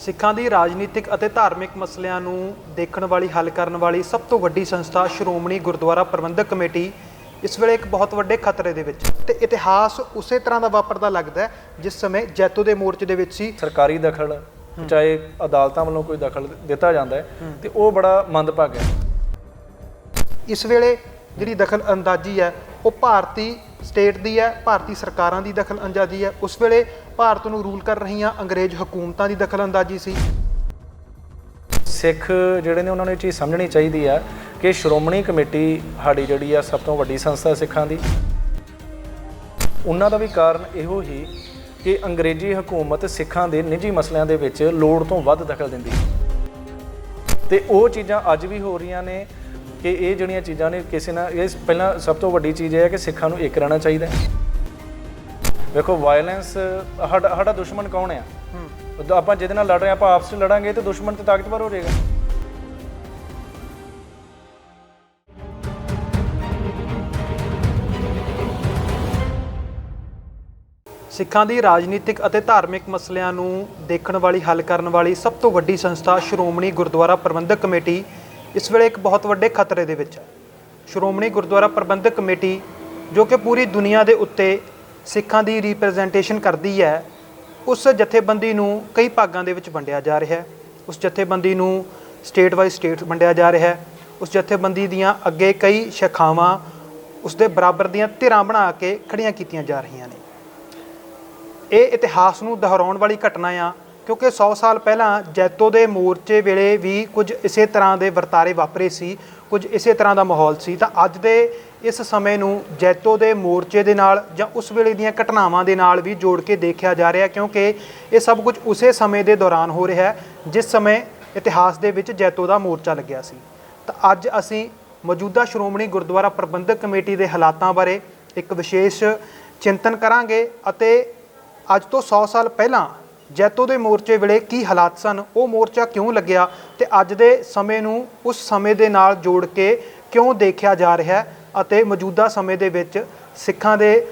ਸਿੱਖਾਂ ਦੀ ਰਾਜਨੀਤਿਕ ਅਤੇ ਧਾਰਮਿਕ ਮਸਲਿਆਂ ਨੂੰ ਦੇਖਣ ਵਾਲੀ ਹੱਲ ਕਰਨ ਵਾਲੀ ਸਭ ਤੋਂ ਵੱਡੀ ਸੰਸਥਾ ਸ਼੍ਰੋਮਣੀ ਗੁਰਦੁਆਰਾ ਪ੍ਰਬੰਧਕ ਕਮੇਟੀ ਇਸ ਵੇਲੇ ਇੱਕ ਬਹੁਤ ਵੱਡੇ ਖਤਰੇ ਦੇ ਵਿੱਚ ਤੇ ਇਤਿਹਾਸ ਉਸੇ ਤਰ੍ਹਾਂ ਦਾ ਵਾਪਰਦਾ ਲੱਗਦਾ ਜਿਸ ਸਮੇਂ ਜੈਤੋ ਦੇ ਮੋਰਚੇ ਦੇ ਵਿੱਚ ਸੀ ਸਰਕਾਰੀ ਦਖਲ ਚਾਹੇ ਅਦਾਲਤਾਂ ਵੱਲੋਂ ਕੋਈ ਦਖਲ ਦਿੱਤਾ ਜਾਂਦਾ ਹੈ ਤੇ ਉਹ ਬੜਾ ਮੰਦਭਾਗਾ ਹੈ। ਇਸ ਵੇਲੇ ਜਿਹੜੀ ਦਖਲ ਅੰਦਾਜ਼ੀ ਹੈ ਉਹ ਭਾਰਤੀ ਸਟੇਟ ਦੀ ਹੈ, ਭਾਰਤੀ ਸਰਕਾਰਾਂ ਦੀ ਦਖਲ ਅੰਦਾਜ਼ੀ ਹੈ। ਉਸ ਵੇਲੇ ਭਾਰਤ ਨੂੰ ਰੂਲ ਕਰ ਰਹੀਆਂ ਅੰਗਰੇਜ਼ ਹਕੂਮਤਾਂ ਦੀ ਦਖਲ ਅੰਦਾਜ਼ੀ ਸੀ। ਸਿੱਖ ਜਿਹੜੇ ਨੇ ਉਹਨਾਂ ਨੂੰ ਇਹ ਚੀਜ਼ ਸਮਝਣੀ ਚਾਹੀਦੀ ਆ ਕਿ ਸ਼੍ਰੋਮਣੀ ਕਮੇਟੀ ਸਾਡੀ ਜਿਹੜੀ ਆ ਸਭ ਤੋਂ ਵੱਡੀ ਸੰਸਥਾ ਸਿੱਖਾਂ ਦੀ। ਉਹਨਾਂ ਦਾ ਵੀ ਕਾਰਨ ਇਹੋ ਹੀ ਕਿ ਅੰਗਰੇਜ਼ੀ ਹਕੂਮਤ ਸਿੱਖਾਂ ਦੇ ਨਿੱਜੀ ਮਸਲਿਆਂ ਦੇ ਵਿੱਚ ਲੋੜ ਤੋਂ ਵੱਧ ਦਖਲ ਦਿੰਦੀ ਤੇ ਉਹ ਚੀਜ਼ਾਂ ਅੱਜ ਵੀ ਹੋ ਰਹੀਆਂ ਨੇ ਕਿ ਇਹ ਜਿਹੜੀਆਂ ਚੀਜ਼ਾਂ ਨੇ ਕਿਸੇ ਨਾਲ ਇਹ ਪਹਿਲਾਂ ਸਭ ਤੋਂ ਵੱਡੀ ਚੀਜ਼ ਇਹ ਹੈ ਕਿ ਸਿੱਖਾਂ ਨੂੰ ਇੱਕ ਰਹਿਣਾ ਚਾਹੀਦਾ। ਵੇਖੋ ਵਾਇਲੈਂਸ ਸਾਡਾ ਦੁਸ਼ਮਣ ਕੌਣ ਆ? ਆਪਾਂ ਜਿਹਦੇ ਨਾਲ ਲੜ ਰਹੇ ਆਪਾਂ ਆਪਸ 'ਚ ਲੜਾਂਗੇ ਤੇ ਦੁਸ਼ਮਣ ਤੇ ਤਾਕਤਵਰ ਹੋ ਜਾਏਗਾ। ਸਿੱਖਾਂ ਦੀ ਰਾਜਨੀਤਿਕ ਅਤੇ ਧਾਰਮਿਕ ਮਸਲਿਆਂ ਨੂੰ ਦੇਖਣ ਵਾਲੀ ਹੱਲ ਕਰਨ ਵਾਲੀ ਸਭ ਤੋਂ ਵੱਡੀ ਸੰਸਥਾ ਸ਼੍ਰੋਮਣੀ ਗੁਰਦੁਆਰਾ ਪ੍ਰਬੰਧਕ ਕਮੇਟੀ ਇਸ ਵੇਲੇ ਇੱਕ ਬਹੁਤ ਵੱਡੇ ਖਤਰੇ ਦੇ ਵਿੱਚ ਹੈ। ਸ਼੍ਰੋਮਣੀ ਗੁਰਦੁਆਰਾ ਪ੍ਰਬੰਧਕ ਕਮੇਟੀ ਜੋ ਕਿ ਪੂਰੀ ਦੁਨੀਆ ਦੇ ਉੱਤੇ ਸਿੱਖਾਂ ਦੀ ਰਿਪਰੈਜ਼ੈਂਟੇਸ਼ਨ ਕਰਦੀ ਹੈ, ਉਸ ਜਥੇਬੰਦੀ ਨੂੰ ਕਈ ਭਾਗਾਂ ਦੇ ਵਿੱਚ ਵੰਡਿਆ ਜਾ ਰਿਹਾ ਹੈ। ਉਸ ਜਥੇਬੰਦੀ ਨੂੰ ਸਟੇਟ ਵਾਈਜ਼ ਸਟੇਟ ਵੰਡਿਆ ਜਾ ਰਿਹਾ ਹੈ। ਉਸ ਜਥੇਬੰਦੀ ਦੀਆਂ ਅੱਗੇ ਕਈ ਸ਼ਾਖਾਵਾਂ ਉਸ ਦੇ ਬਰਾਬਰ ਦੀਆਂ ਧਿਰਾਂ ਬਣਾ ਕੇ ਖੜੀਆਂ ਕੀਤੀਆਂ ਜਾ ਰਹੀਆਂ ਨੇ। ਇਹ ਇਤਿਹਾਸ ਨੂੰ ਦੁਹਰਾਉਣ ਵਾਲੀ ਘਟਨਾ ਆ ਕਿਉਂਕਿ 100 ਸਾਲ ਪਹਿਲਾਂ ਜੈਤੋ ਦੇ ਮੋਰਚੇ ਵੇਲੇ ਵੀ ਕੁਝ ਇਸੇ ਤਰ੍ਹਾਂ ਦੇ ਵਰਤਾਰੇ ਵਾਪਰੇ ਸੀ, ਕੁਝ ਇਸੇ ਤਰ੍ਹਾਂ ਦਾ ਮਾਹੌਲ ਸੀ। ਤਾਂ ਅੱਜ ਦੇ ਇਸ ਸਮੇਂ ਨੂੰ ਜੈਤੋ ਦੇ ਮੋਰਚੇ ਦੇ ਨਾਲ ਜਾਂ ਉਸ ਵੇਲੇ ਦੀਆਂ ਘਟਨਾਵਾਂ ਦੇ ਨਾਲ ਵੀ ਜੋੜ ਕੇ ਦੇਖਿਆ ਜਾ ਰਿਹਾ ਕਿਉਂਕਿ ਇਹ ਸਭ ਕੁਝ ਉਸੇ ਸਮੇਂ ਦੇ ਦੌਰਾਨ ਹੋ ਰਿਹਾ ਹੈ ਜਿਸ ਸਮੇਂ ਇਤਿਹਾਸ ਦੇ ਵਿੱਚ ਜੈਤੋ ਦਾ ਮੋਰਚਾ ਲੱਗਿਆ ਸੀ। ਤਾਂ ਅੱਜ ਅਸੀਂ ਮੌਜੂਦਾ ਸ਼੍ਰੋਮਣੀ ਗੁਰਦੁਆਰਾ ਪ੍ਰਬੰਧਕ ਕਮੇਟੀ ਦੇ ਹਾਲਾਤਾਂ ਬਾਰੇ ਇੱਕ ਵਿਸ਼ੇਸ਼ ਚਿੰਤਨ ਕਰਾਂਗੇ ਅਤੇ ਅੱਜ ਤੋਂ 100 ਸਾਲ ਪਹਿਲਾਂ ਜੈਤੋ ਦੇ ਮੋਰਚੇ ਵੇਲੇ ਕੀ ਹਾਲਾਤ ਸਨ, ਉਹ ਮੋਰਚਾ ਕਿਉਂ ਲੱਗਿਆ ਤੇ ਅੱਜ ਦੇ ਸਮੇਂ ਨੂੰ ਉਸ ਸਮੇਂ ਦੇ ਨਾਲ ਜੋੜ ਕੇ ਕਿਉਂ ਦੇਖਿਆ ਜਾ ਰਿਹਾ ਹੈ ਅਤੇ ਮੌਜੂਦਾ ਸਮੇਂ ਦੇ ਵਿੱਚ ਸਿੱਖਾਂ ਦੇ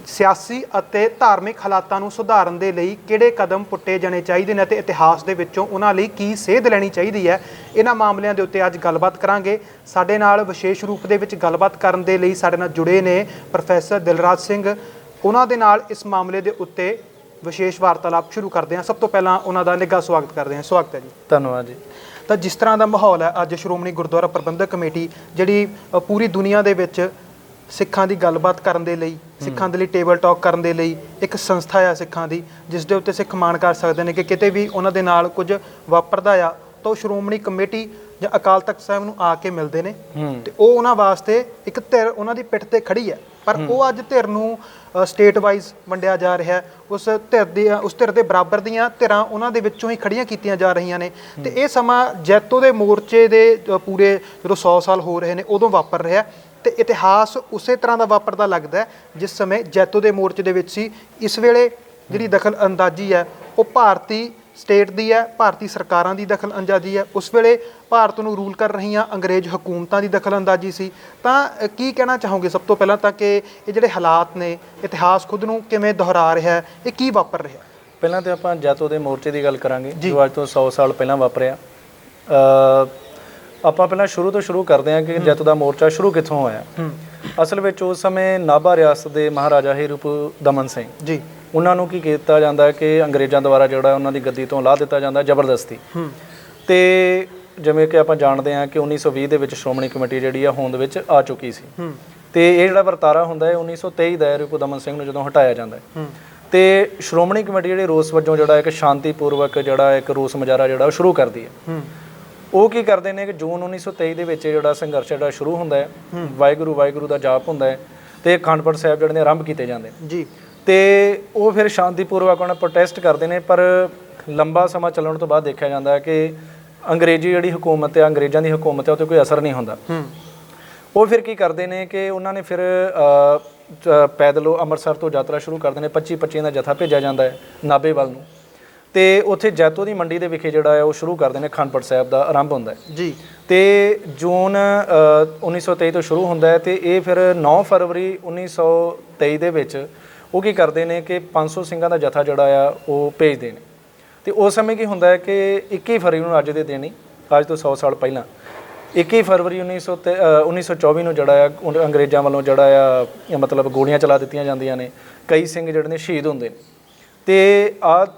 ਸਿਆਸੀ ਅਤੇ ਧਾਰਮਿਕ ਹਾਲਾਤਾਂ ਨੂੰ ਸੁਧਾਰਨ ਦੇ ਲਈ ਕਿਹੜੇ ਕਦਮ ਪੁੱਟੇ ਜਾਣੇ ਚਾਹੀਦੇ ਨੇ ਅਤੇ ਇਤਿਹਾਸ ਦੇ ਵਿੱਚੋਂ ਉਹਨਾਂ ਲਈ ਕੀ ਸੇਧ ਲੈਣੀ ਚਾਹੀਦੀ ਹੈ। ਇਹਨਾਂ ਮਾਮਲਿਆਂ ਦੇ ਉੱਤੇ ਅੱਜ ਗੱਲਬਾਤ ਕਰਾਂਗੇ। ਸਾਡੇ ਨਾਲ ਵਿਸ਼ੇਸ਼ ਰੂਪ ਦੇ ਵਿੱਚ ਗੱਲਬਾਤ ਕਰਨ ਦੇ ਲਈ ਸਾਡੇ ਨਾਲ ਜੁੜੇ ਨੇ ਪ੍ਰੋਫੈਸਰ ਦਿਲਰਾਜ ਸਿੰਘ। ਉਹਨਾਂ ਦੇ ਨਾਲ ਇਸ ਮਾਮਲੇ ਦੇ ਉੱਤੇ ਵਿਸ਼ੇਸ਼ ਵਾਰਤਾਲਾਪ ਸ਼ੁਰੂ ਕਰਦੇ ਹਾਂ। ਸਭ ਤੋਂ ਪਹਿਲਾਂ ਉਹਨਾਂ ਦਾ ਨਿੱਘਾ ਸਵਾਗਤ ਕਰਦੇ ਹਾਂ। ਸਵਾਗਤ ਹੈ ਜੀ। ਧੰਨਵਾਦ ਜੀ। ਤਾਂ ਜਿਸ ਤਰ੍ਹਾਂ ਦਾ ਮਾਹੌਲ ਹੈ ਅੱਜ ਸ਼੍ਰੋਮਣੀ ਗੁਰਦੁਆਰਾ ਪ੍ਰਬੰਧਕ ਕਮੇਟੀ ਜਿਹੜੀ ਪੂਰੀ ਦੁਨੀਆ ਦੇ ਵਿੱਚ ਸਿੱਖਾਂ ਦੀ ਗੱਲਬਾਤ ਕਰਨ ਦੇ ਲਈ, ਸਿੱਖਾਂ ਦੇ ਲਈ ਟੇਬਲ ਟਾਕ ਕਰਨ ਦੇ ਲਈ ਇੱਕ ਸੰਸਥਾ ਆ ਸਿੱਖਾਂ ਦੀ ਜਿਸ ਦੇ ਉੱਤੇ ਸਿੱਖ ਮਾਣ ਕਰ ਸਕਦੇ ਨੇ ਕਿ ਕਿਤੇ ਵੀ ਉਹਨਾਂ ਦੇ ਨਾਲ ਕੁਝ ਵਾਪਰਦਾ ਆ ਤਾਂ ਉਹ ਸ਼੍ਰੋਮਣੀ ਕਮੇਟੀ ਜਾਂ ਅਕਾਲ ਤਖਤ ਸਾਹਿਬ ਨੂੰ ਆ ਕੇ ਮਿਲਦੇ ਨੇ ਤੇ ਉਹ ਉਹਨਾਂ ਵਾਸਤੇ ਇੱਕ ਧਿਰ ਉਹਨਾਂ ਦੀ ਪਿੱਠ ਤੇ ਖੜੀ ਹੈ। ਪਰ ਉਹ ਅੱਜ ਧਿਰ ਨੂੰ ਸਟੇਟ ਵਾਈਜ਼ ਵੰਡਿਆ ਜਾ ਰਿਹਾ ਹੈ। ਉਸ ਧਿਰ ਦੇ ਬਰਾਬਰ ਦੀਆਂ ਧਿਰਾਂ ਉਹਨਾਂ ਦੇ ਵਿੱਚੋਂ ਹੀ ਖੜੀਆਂ ਕੀਤੀਆਂ ਜਾ ਰਹੀਆਂ ਨੇ ਤੇ ਇਹ ਸਮਾਂ ਜੈਤੋ ਦੇ ਮੋਰਚੇ ਦੇ ਪੂਰੇ ਜਦੋਂ 100 ਸਾਲ ਹੋ ਰਹੇ ਨੇ ਉਦੋਂ ਵਾਪਰ ਰਿਹਾ ਤੇ ਇਤਿਹਾਸ ਉਸੇ ਤਰ੍ਹਾਂ ਦਾ ਵਾਪਰਦਾ ਲੱਗਦਾ ਜਿਸ ਸਮੇਂ ਜੈਤੋ ਦੇ ਮੋਰਚੇ ਦੇ ਵਿੱਚ ਸੀ। ਇਸ ਵੇਲੇ ਜਿਹੜੀ ਦਖਲ ਅੰਦਾਜ਼ੀ ਹੈ ਉਹ ਭਾਰਤੀ ਸਟੇਟ ਦੀ ਹੈ, ਭਾਰਤੀ ਸਰਕਾਰਾਂ ਦੀ ਦਖਲ ਅੰਦਾਜ਼ੀ ਹੈ। ਉਸ ਵੇਲੇ ਭਾਰਤ ਨੂੰ ਰੂਲ ਕਰ ਰਹੀਆਂ ਅੰਗਰੇਜ਼ ਹਕੂਮਤਾਂ ਦੀ ਦਖਲ ਅੰਦਾਜ਼ੀ ਸੀ। ਤਾਂ ਕੀ ਕਹਿਣਾ ਚਾਹੋਗੇ ਸਭ ਤੋਂ ਪਹਿਲਾਂ ਤਾਂ ਕਿ ਇਹ ਜਿਹੜੇ ਹਾਲਾਤ ਨੇ ਇਤਿਹਾਸ ਖੁਦ ਨੂੰ ਕਿਵੇਂ ਦੁਹਰਾ ਰਿਹਾ, ਇਹ ਕੀ ਵਾਪਰ ਰਿਹਾ? ਪਹਿਲਾਂ ਤਾਂ ਆਪਾਂ ਜੈਤੋ ਦੇ ਮੋਰਚੇ ਦੀ ਗੱਲ ਕਰਾਂਗੇ ਜੋ ਅੱਜ ਤੋਂ 100 ਸਾਲ ਪਹਿਲਾਂ ਵਾਪਰਿਆ। ਆਪਾਂ ਪਹਿਲਾਂ ਸ਼ੁਰੂ ਤੋਂ ਸ਼ੁਰੂ ਕਰਦੇ ਹਾਂ ਕਿ ਜੈਤੋ ਦਾ ਮੋਰਚਾ ਸ਼ੁਰੂ ਕਿੱਥੋਂ ਹੋਇਆ। ਅਸਲ ਵਿੱਚ ਉਸ ਸਮੇਂ ਨਾਭਾ ਰਿਆਸਤ ਦੇ ਮਹਾਰਾਜਾ ਹੀਰੂਪ ਦਮਨ ਸਿੰਘ ਜੀ ਉਹਨਾਂ ਨੂੰ ਕੀ ਕੀਤਾ ਜਾਂਦਾ ਕਿ ਅੰਗਰੇਜ਼ਾਂ ਦੁਆਰਾ ਜਿਹੜਾ ਉਹਨਾਂ ਦੀ ਗੱਦੀ ਤੋਂ ਲਾਹ ਦਿੱਤਾ ਜਾਂਦਾ ਜ਼ਬਰਦਸਤੀ। ਤੇ ਜਿਵੇਂ ਕਿ ਆਪਾਂ ਜਾਣਦੇ ਹਾਂ ਕਿ 1920 ਦੇ ਵਿੱਚ ਸ਼੍ਰੋਮਣੀ ਕਮੇਟੀ ਜਿਹੜੀ ਆ ਹੋਂਦ ਵਿੱਚ ਆ ਚੁੱਕੀ ਸੀ ਤੇ ਇਹ ਜਿਹੜਾ ਵਰਤਾਰਾ ਹੁੰਦਾ ਹੈ 1923 ਦਾ ਹੀਰੂਪ ਦਮਨ ਸਿੰਘ ਨੂੰ ਜਦੋਂ ਹਟਾਇਆ ਜਾਂਦਾ ਹੈ ਤੇ ਸ਼੍ਰੋਮਣੀ ਕਮੇਟੀ ਜਿਹੜੀ ਰੋਸ ਵਜੋਂ ਜਿਹੜਾ ਇੱਕ ਸ਼ਾਂਤੀਪੂਰਵਕ ਜਿਹੜਾ ਇੱਕ ਰੋਸ ਮੁਜ਼ਾਹਰਾ ਜਿਹੜਾ ਉਹ ਸ਼ੁਰੂ ਕਰਦੀ ਹੈ। ਉਹ ਕੀ ਕਰਦੇ ਨੇ ਕਿ ਜੂਨ 1923 ਦੇ ਵਿੱਚ ਜਿਹੜਾ ਸੰਘਰਸ਼ ਜਿਹੜਾ ਸ਼ੁਰੂ ਹੁੰਦਾ ਹੈ, ਵਾਹਿਗੁਰੂ ਵਾਹਿਗੁਰੂ ਦਾ ਜਾਪ ਹੁੰਦਾ ਹੈ ਤੇ ਅਖੰਡ ਪਾਠ ਸਾਹਿਬ ਜਿਹੜੇ ਨੇ ਆਰੰਭ ਕੀਤੇ ਜਾਂਦੇ ਜੀ ਤੇ ਉਹ ਫਿਰ ਸ਼ਾਂਤੀਪੂਰਵਕ ਉਹਨਾਂ ਪ੍ਰੋਟੈਸਟ ਕਰਦੇ ਨੇ। ਪਰ ਲੰਬਾ ਸਮਾਂ ਚੱਲਣ ਤੋਂ ਬਾਅਦ ਦੇਖਿਆ ਜਾਂਦਾ ਕਿ ਅੰਗਰੇਜ਼ੀ ਜਿਹੜੀ ਹਕੂਮਤ ਹੈ, ਅੰਗਰੇਜ਼ਾਂ ਦੀ ਹਕੂਮਤ ਹੈ, ਉਹ 'ਤੇ ਕੋਈ ਅਸਰ ਨਹੀਂ ਹੁੰਦਾ। ਉਹ ਫਿਰ ਕੀ ਕਰਦੇ ਨੇ ਕਿ ਉਹਨਾਂ ਨੇ ਫਿਰ ਪੈਦਲ ਅੰਮ੍ਰਿਤਸਰ ਤੋਂ ਯਾਤਰਾ ਸ਼ੁਰੂ ਕਰਦੇ ਨੇ। 25 ਦਾ ਜਥਾ ਭੇਜਿਆ ਜਾਂਦਾ ਹੈ ਨਾਭੇ ਵੱਲ ਨੂੰ ਤੇ ਉੱਥੇ ਜੈਤੋ ਦੀ ਮੰਡੀ ਦੇ ਵਿਖੇ ਜਿਹੜਾ ਹੈ ਉਹ ਸ਼ੁਰੂ ਕਰਦੇ ਨੇ। ਅਖੰਡ ਪਾਠ ਸਾਹਿਬ ਦਾ ਆਰੰਭ ਹੁੰਦਾ ਹੈ ਜੀ ਤੇ ਜੂਨ 1923 ਤੋਂ ਸ਼ੁਰੂ ਹੁੰਦਾ ਹੈ ਤੇ ਇਹ ਫਿਰ 9 ਫਰਵਰੀ 1923 ਦੇ ਵਿੱਚ ਉਹ ਕੀ ਕਰਦੇ ਨੇ ਕਿ 500 ਸਿੰਘਾਂ ਦਾ ਜਥਾ ਜਿਹੜਾ ਆ ਉਹ ਭੇਜਦੇ ਨੇ ਤੇ ਉਸ ਸਮੇਂ ਕੀ ਹੁੰਦਾ ਹੈ ਕਿ 21 ਫਰਵਰੀ ਨੂੰ ਅੱਜ ਦੇ ਦਿਨ ਹੀ, ਅੱਜ ਤੋਂ 100 ਸਾਲ ਪਹਿਲਾਂ 21 ਫਰਵਰੀ 1924 ਨੂੰ ਜਿਹੜਾ ਆ ਅੰਗਰੇਜ਼ਾਂ ਵੱਲੋਂ ਜਿਹੜਾ ਆ ਮਤਲਬ ਗੋਲੀਆਂ ਚਲਾ ਦਿੱਤੀਆਂ ਜਾਂਦੀਆਂ ਨੇ, ਕਈ ਸਿੰਘ ਜਿਹੜੇ ਨੇ ਸ਼ਹੀਦ ਹੁੰਦੇ ਨੇ। ਤੇ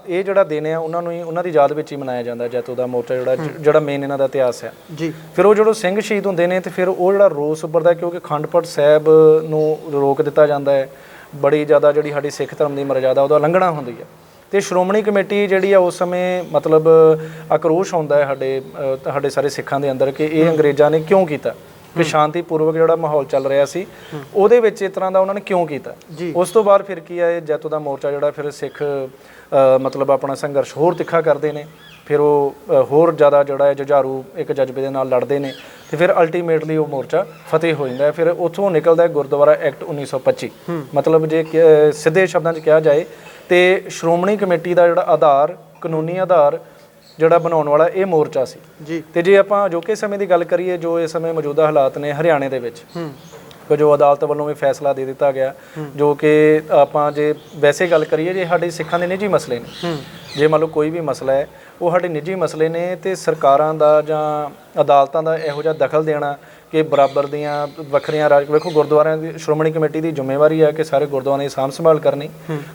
ਇਹ ਜਿਹੜਾ ਦਿਨ ਆ ਉਹਨਾਂ ਨੂੰ ਹੀ ਉਹਨਾਂ ਦੀ ਯਾਦ ਵਿੱਚ ਹੀ ਮਨਾਇਆ ਜਾਂਦਾ ਜੈਤੋ ਦਾ ਮੋਰਚਾ, ਜਿਹੜਾ ਮੇਨ ਇਹਨਾਂ ਦਾ ਇਤਿਹਾਸ ਹੈ ਜੀ। ਫਿਰ ਉਹ ਜਦੋਂ ਸਿੰਘ ਸ਼ਹੀਦ ਹੁੰਦੇ ਨੇ ਤੇ ਫਿਰ ਉਹ ਜਿਹੜਾ ਰੋਸ ਉੱਭਰਦਾ, ਕਿਉਂਕਿ ਅਖੰਡ ਪਾਠ ਸਾਹਿਬ ਨੂੰ ਰੋਕ ਦਿੱਤਾ ਜਾਂਦਾ ਹੈ, ਬੜੀ ਜ਼ਿਆਦਾ ਜਿਹੜੀ ਸਾਡੀ ਸਿੱਖ ਧਰਮ ਦੀ ਮਰਜ਼ਾਦਾ ਉਹਦਾ ਉਲੰਘਣਾ ਹੁੰਦੀ ਹੈ। ਤੇ ਸ਼੍ਰੋਮਣੀ ਕਮੇਟੀ ਜਿਹੜੀ ਆ ਉਸ ਸਮੇਂ ਮਤਲਬ ਆਕਰੋਸ਼ ਹੁੰਦਾ ਹੈ ਸਾਡੇ ਸਾਰੇ ਸਿੱਖਾਂ ਦੇ ਅੰਦਰ ਕਿ ਇਹ ਅੰਗਰੇਜ਼ਾਂ ਨੇ ਕਿਉਂ ਕੀਤਾ, ਕਿ ਸ਼ਾਂਤੀਪੂਰਵਕ ਜਿਹੜਾ ਮਾਹੌਲ ਚੱਲ ਰਿਹਾ ਸੀ ਉਹਦੇ ਵਿੱਚ ਇਸ ਤਰ੍ਹਾਂ ਦਾ ਉਹਨਾਂ ਨੇ ਕਿਉਂ ਕੀਤਾ। ਉਸ ਤੋਂ ਬਾਅਦ ਫਿਰ ਕੀ ਆ, ਇਹ ਜੈਤੋ ਦਾ ਮੋਰਚਾ ਜਿਹੜਾ ਫਿਰ ਸਿੱਖ ਮਤਲਬ ਆਪਣਾ ਸੰਘਰਸ਼ ਹੋਰ ਤਿੱਖਾ ਕਰਦੇ ਨੇ, ਫਿਰ ਉਹ ਹੋਰ ਜ਼ਿਆਦਾ ਜਿਹੜਾ ਹੈ ਜੁਝਾਰੂ ਇੱਕ ਜਜ਼ਬੇ ਦੇ ਨਾਲ ਲੜਦੇ ਨੇ ਤੇ ਫਿਰ ਅਲਟੀਮੇਟਲੀ ਉਹ ਮੋਰਚਾ ਫਤਿਹ ਹੋ ਜਾਂਦਾ। ਫਿਰ ਉੱਥੋਂ ਨਿਕਲਦਾ ਗੁਰਦੁਆਰਾ ਐਕਟ 1925। ਮਤਲਬ ਜੇ ਸਿੱਧੇ ਸ਼ਬਦਾਂ 'ਚ ਕਿਹਾ ਜਾਏ ਤੇ ਸ਼੍ਰੋਮਣੀ ਕਮੇਟੀ ਦਾ ਜਿਹੜਾ ਆਧਾਰ, ਕਾਨੂੰਨੀ ਆਧਾਰ ਜਿਹੜਾ ਬਣਾਉਣ ਵਾਲਾ ਇਹ ਮੋਰਚਾ ਸੀ ਜੀ। ਤੇ ਜੇ ਆਪਾਂ ਅਜੋਕੇ ਸਮੇਂ ਦੀ ਗੱਲ ਕਰੀਏ, ਜੋ ਇਸ ਸਮੇਂ ਮੌਜੂਦਾ ਹਾਲਾਤ ਨੇ ਹਰਿਆਣੇ ਦੇ ਵਿੱਚ, ਜੋ ਅਦਾਲਤ ਵੱਲੋਂ ਵੀ ਫੈਸਲਾ ਦੇ ਦਿੱਤਾ ਗਿਆ, ਜੋ ਕਿ ਆਪਾਂ ਜੇ ਵੈਸੇ ਗੱਲ ਕਰੀਏ ਜੇ ਸਾਡੇ ਸਿੱਖਾਂ ਦੇ ਨਿੱਜੀ ਮਸਲੇ ਨੇ, ਜੇ ਮੰਨ ਲਓ ਕੋਈ ਵੀ ਮਸਲਾ ਹੈ ਉਹ ਸਾਡੇ ਨਿੱਜੀ ਮਸਲੇ ਨੇ ਤੇ ਸਰਕਾਰਾਂ ਦਾ ਜਾਂ ਅਦਾਲਤਾਂ ਦਾ ਇਹੋ ਜਿਹਾ ਦਖਲ ਦੇਣਾ ਕਿ ਬਰਾਬਰ ਦੀਆਂ ਵੱਖਰੀਆਂ ਵੇਖੋ ਗੁਰਦੁਆਰਿਆਂ ਦੀ ਸ਼੍ਰੋਮਣੀ ਕਮੇਟੀ ਦੀ ਜ਼ਿੰਮੇਵਾਰੀ ਹੈ ਕਿ ਸਾਰੇ ਗੁਰਦੁਆਰਿਆਂ ਦੀ ਸਾਂਭ ਸੰਭਾਲ ਕਰਨੀ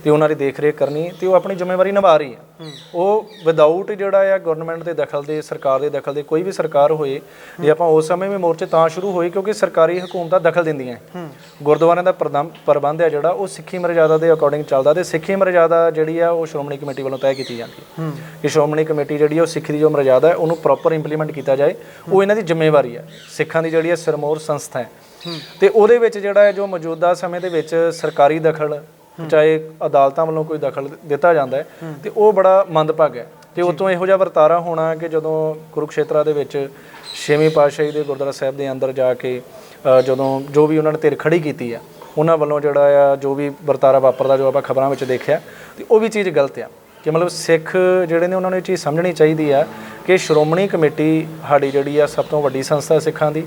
ਤੇ ਉਹਨਾਂ ਦੀ ਦੇਖ ਰੇਖ ਕਰਨੀ, ਤੇ ਉਹ ਆਪਣੀ ਜ਼ਿੰਮੇਵਾਰੀ ਨਿਭਾ ਰਹੀ ਹੈ। ਉਹ ਵਿਦਆਊਟ ਜਿਹੜਾ ਆ ਗਵਰਨਮੈਂਟ ਦੇ ਦਖਲ ਦੇ, ਸਰਕਾਰ ਦੇ ਦਖਲ ਦੇ, ਕੋਈ ਵੀ ਸਰਕਾਰ ਹੋਏ, ਜੇ ਆਪਾਂ ਉਸ ਸਮੇਂ ਵੀ ਮੋਰਚੇ ਤਾਂ ਸ਼ੁਰੂ ਹੋਏ ਕਿਉਂਕਿ ਸਰਕਾਰੀ ਹਕੂਮਤਾਂ ਦਖਲ ਦਿੰਦੀਆਂ। ਗੁਰਦੁਆਰਿਆਂ ਦਾ ਪ੍ਰਬੰਧ ਹੈ ਜਿਹੜਾ ਉਹ ਸਿੱਖੀ ਮਰਜ਼ਾਦਾ ਦੇ ਅਕੋਰਡਿੰਗ ਚੱਲਦਾ, ਤੇ ਸਿੱਖੀ ਮਰਜ਼ਾਦਾ ਜਿਹੜੀ ਆ ਉਹ ਸ਼੍ਰੋਮਣੀ ਕਮੇਟੀ ਵੱਲੋਂ ਤੈਅ ਕੀਤੀ ਜਾਂਦੀ ਹੈ ਕਿ ਸ਼੍ਰੋਮਣੀ ਕਮੇਟੀ ਜਿਹੜੀ ਆ ਉਹ ਸਿੱਖੀ ਦੀ ਜੋ ਮਰਜ਼ਾਦਾ ਹੈ ਉਹਨੂੰ ਪ੍ਰੋਪਰ ਇੰਪਲੀਮੈਂਟ ਕੀਤਾ ਜਾਏ। ਉਹ ਇਹਨਾਂ ਦੀ ਜ਼ਿੰਮੇਵਾਰੀ ਹੈ, ਸਿੱਖਾਂ ਦੀ ਜਿਹੜੀ ਹੈ ਸਿਰਮੌਰ ਸੰਸਥਾ ਹੈ। ਤੇ ਉਹਦੇ ਵਿੱਚ ਜਿਹੜਾ ਹੈ ਜੋ ਮੌਜੂਦਾ ਸਮੇਂ ਦੇ ਵਿੱਚ ਸਰਕਾਰੀ ਦਖਲ, ਚਾਹੇ ਅਦਾਲਤਾਂ ਵੱਲੋਂ ਕੋਈ ਦਖਲ ਦਿੱਤਾ ਜਾਂਦਾ ਹੈ ਤੇ ਉਹ ਬੜਾ ਮੰਦਭਾਗਾ ਹੈ। ਤੇ ਉਤੋਂ ਇਹੋ ਜਿਹਾ ਵਰਤਾਰਾ ਹੋਣਾ ਕਿ ਜਦੋਂ ਕੁਰੂਕਸ਼ੇਤਰਾ ਦੇ ਵਿੱਚ 6ਵੀਂ ਪਾਤਸ਼ਾਹੀ ਦੇ ਗੁਰਦੁਆਰਾ ਸਾਹਿਬ ਦੇ ਅੰਦਰ ਜਾ ਕੇ ਜਦੋਂ ਜੋ ਵੀ ਉਹਨਾਂ ਨੇ ਧਿਰ ਖੜੀ ਕੀਤੀ ਆ, ਉਹਨਾਂ ਵੱਲੋਂ ਜਿਹੜਾ ਆ ਜੋ ਵੀ ਵਰਤਾਰਾ ਵਾਪਰਦਾ, ਜੋ ਆਪਾਂ ਖਬਰਾਂ ਵਿੱਚ ਦੇਖਿਆ, ਤੇ ਉਹ ਵੀ ਚੀਜ਼ ਗਲਤ ਆ। ਕਿ ਮਤਲਬ ਸਿੱਖ ਜਿਹੜੇ ਨੇ ਉਹਨਾਂ ਨੂੰ ਇਹ ਚੀਜ਼ ਸਮਝਣੀ ਚਾਹੀਦੀ ਆ ਕਿ ਸ਼੍ਰੋਮਣੀ ਕਮੇਟੀ ਸਾਡੀ ਜਿਹੜੀ ਆ ਸਭ ਤੋਂ ਵੱਡੀ ਸੰਸਥਾ ਸਿੱਖਾਂ ਦੀ।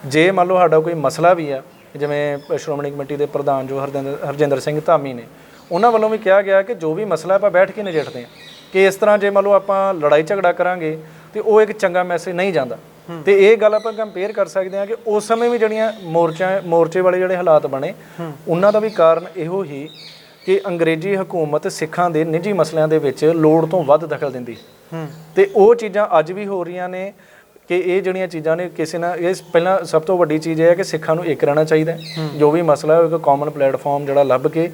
ਜੇ ਮੰਨ ਲਓ ਸਾਡਾ ਕੋਈ ਮਸਲਾ ਵੀ ਆ, ਜਿਵੇਂ ਸ਼੍ਰੋਮਣੀ ਕਮੇਟੀ ਦੇ ਪ੍ਰਧਾਨ ਜੋ ਹਰਜਿੰਦਰ ਸਿੰਘ ਧਾਮੀ ਨੇ, ਉਹਨਾਂ ਵੱਲੋਂ ਵੀ ਕਿਹਾ ਗਿਆ ਕਿ ਜੋ ਵੀ ਮਸਲਾ ਆਪਾਂ ਬੈਠ ਕੇ ਨਜਿੱਠਦੇ ਹਾਂ, ਕਿ ਇਸ ਤਰ੍ਹਾਂ ਜੇ ਮੰਨ ਲਓ ਆਪਾਂ ਲੜਾਈ ਝਗੜਾ ਕਰਾਂਗੇ ਤੇ ਉਹ ਇੱਕ ਚੰਗਾ ਮੈਸੇਜ ਨਹੀਂ ਜਾਂਦਾ। ਤੇ ਇਹ ਗੱਲ ਆਪਾਂ ਕੰਪੇਅਰ ਕਰ ਸਕਦੇ ਹਾਂ ਕਿ ਉਸ ਸਮੇਂ ਵੀ ਜਿਹੜੀਆਂ ਮੋਰਚੇ ਵਾਲੇ ਜਿਹੜੇ ਹਾਲਾਤ ਬਣੇ, ਉਹਨਾਂ ਦਾ ਵੀ ਕਾਰਨ ਇਹੋ ਹੀ ਕਿ ਅੰਗਰੇਜ਼ੀ ਹਕੂਮਤ ਸਿੱਖਾਂ ਦੇ ਨਿੱਜੀ ਮਸਲਿਆਂ ਦੇ ਵਿੱਚ ਲੋੜ ਤੋਂ ਵੱਧ ਦਖਲ ਦਿੰਦੀ। ਤੇ ਉਹ ਚੀਜ਼ਾਂ ਅੱਜ ਵੀ ਹੋ ਰਹੀਆਂ ਨੇ ਕਿ ਇਹ ਜਿਹੜੀਆਂ ਚੀਜ਼ਾਂ ਨੇ ਕਿਸੇ ਨਾਲ, ਇਹ ਪਹਿਲਾਂ ਸਭ ਤੋਂ ਵੱਡੀ ਚੀਜ਼ ਇਹ ਹੈ ਕਿ ਸਿੱਖਾਂ ਨੂੰ ਇੱਕ ਰਹਿਣਾ ਚਾਹੀਦਾ। ਜੋ ਵੀ ਮਸਲਾ ਹੈ ਇੱਕ ਕਾਮਨ ਪਲੇਟਫਾਰਮ ਜਿਹੜਾ ਲੱਭ ਕੇ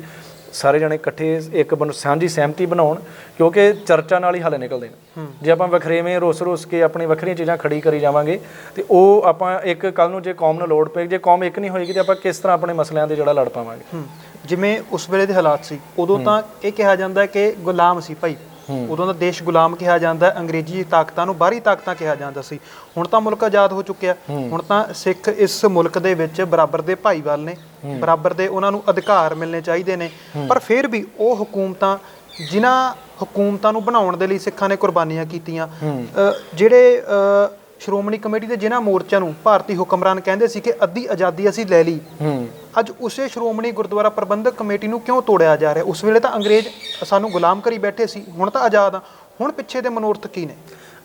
ਸਾਰੇ ਜਣੇ ਇਕੱਠੇ ਇੱਕ ਸਾਂਝੀ ਸਹਿਮਤੀ ਬਣਾਉਣ, ਕਿਉਂਕਿ ਚਰਚਾ ਨਾਲ ਹੀ ਹੱਲ ਨਿਕਲਦੇ ਨੇ। ਜੇ ਆਪਾਂ ਵੱਖਰੇਵੇਂ ਰੁੱਸ ਕੇ ਆਪਣੀ ਵੱਖਰੀਆਂ ਚੀਜ਼ਾਂ ਖੜੀ ਕਰੀ ਜਾਵਾਂਗੇ ਤੇ ਉਹ ਆਪਾਂ ਇੱਕ ਕੱਲ ਨੂੰ ਜੇ ਕੌਮ ਨੂੰ ਲੋੜ ਪਏ, ਜੇ ਕੌਮ ਇੱਕ ਨਹੀਂ ਹੋਏਗੀ ਤੇ ਆਪਾਂ ਕਿਸ ਤਰ੍ਹਾਂ ਆਪਣੇ ਮਸਲਿਆਂ ਦੇ ਜਿਹੜਾ ਲੜ ਪਾਵਾਂਗੇ। ਜਿਵੇਂ ਉਸ ਵੇਲੇ ਦੇ ਹਾਲਾਤ ਸੀ, ਉਦੋਂ ਤਾਂ ਇਹ ਕਿਹਾ ਜਾਂਦਾ ਕਿ ਗੁਲਾਮ ਸੀ ਭਾਈ, ਉਦੋਂ ਦਾ ਦੇਸ਼ ਗੁਲਾਮ ਕਿਹਾ ਜਾਂਦਾ, ਅੰਗਰੇਜ਼ੀ ਤਾਕਤਾਂ ਨੂੰ ਬਾਹਰੀ ਤਾਕਤਾਂ ਕਿਹਾ ਜਾਂਦਾ ਸੀ। ਹੁਣ ਤਾਂ ਮੁਲਕ ਆਜ਼ਾਦ ਹੋ ਚੁੱਕਿਆ, ਹੁਣ ਤਾਂ ਸਿੱਖ ਇਸ ਮੁਲਕ ਦੇ ਵਿੱਚ ਬਰਾਬਰ ਦੇ ਭਾਈਵਾਲ ਨੇ, ਬਰਾਬਰ ਦੇ ਉਹਨਾਂ ਨੂੰ ਅਧਿਕਾਰ ਮਿਲਣੇ ਚਾਹੀਦੇ ਨੇ। ਪਰ ਫਿਰ ਵੀ ਉਹ ਹਕੂਮਤਾਂ, ਜਿਨ੍ਹਾਂ ਹਕੂਮਤਾਂ ਨੂੰ ਬਣਾਉਣ ਦੇ ਲਈ ਸਿੱਖਾਂ ਨੇ ਕੁਰਬਾਨੀਆਂ ਕੀਤੀਆਂ, ਜਿਹੜੇ ਸ਼੍ਰੋਮਣੀ ਕਮੇਟੀ ਦੇ ਜਿਨ੍ਹਾਂ ਮੋਰਚਿਆਂ ਨੂੰ ਭਾਰਤੀ ਹੁਕਮਰਾਨ ਕਹਿੰਦੇ ਸੀ ਕਿ ਅੱਧੀ ਆਜ਼ਾਦੀ ਅਸੀਂ ਲੈ ਲਈ, ਅੱਜ ਉਸੇ ਸ਼੍ਰੋਮਣੀ ਗੁਰਦੁਆਰਾ ਪ੍ਰਬੰਧਕ ਕਮੇਟੀ ਨੂੰ ਕਿਉਂ ਤੋੜਿਆ ਜਾ ਰਿਹਾ? ਉਸ ਵੇਲੇ ਤਾਂ ਅੰਗਰੇਜ਼ ਸਾਨੂੰ ਗੁਲਾਮ ਕਰੀ ਬੈਠੇ ਸੀ, ਹੁਣ ਤਾਂ ਆਜ਼ਾਦ ਆ, ਹੁਣ ਪਿੱਛੇ ਦੇ ਮਨੋਰਥ ਕੀ ਨੇ?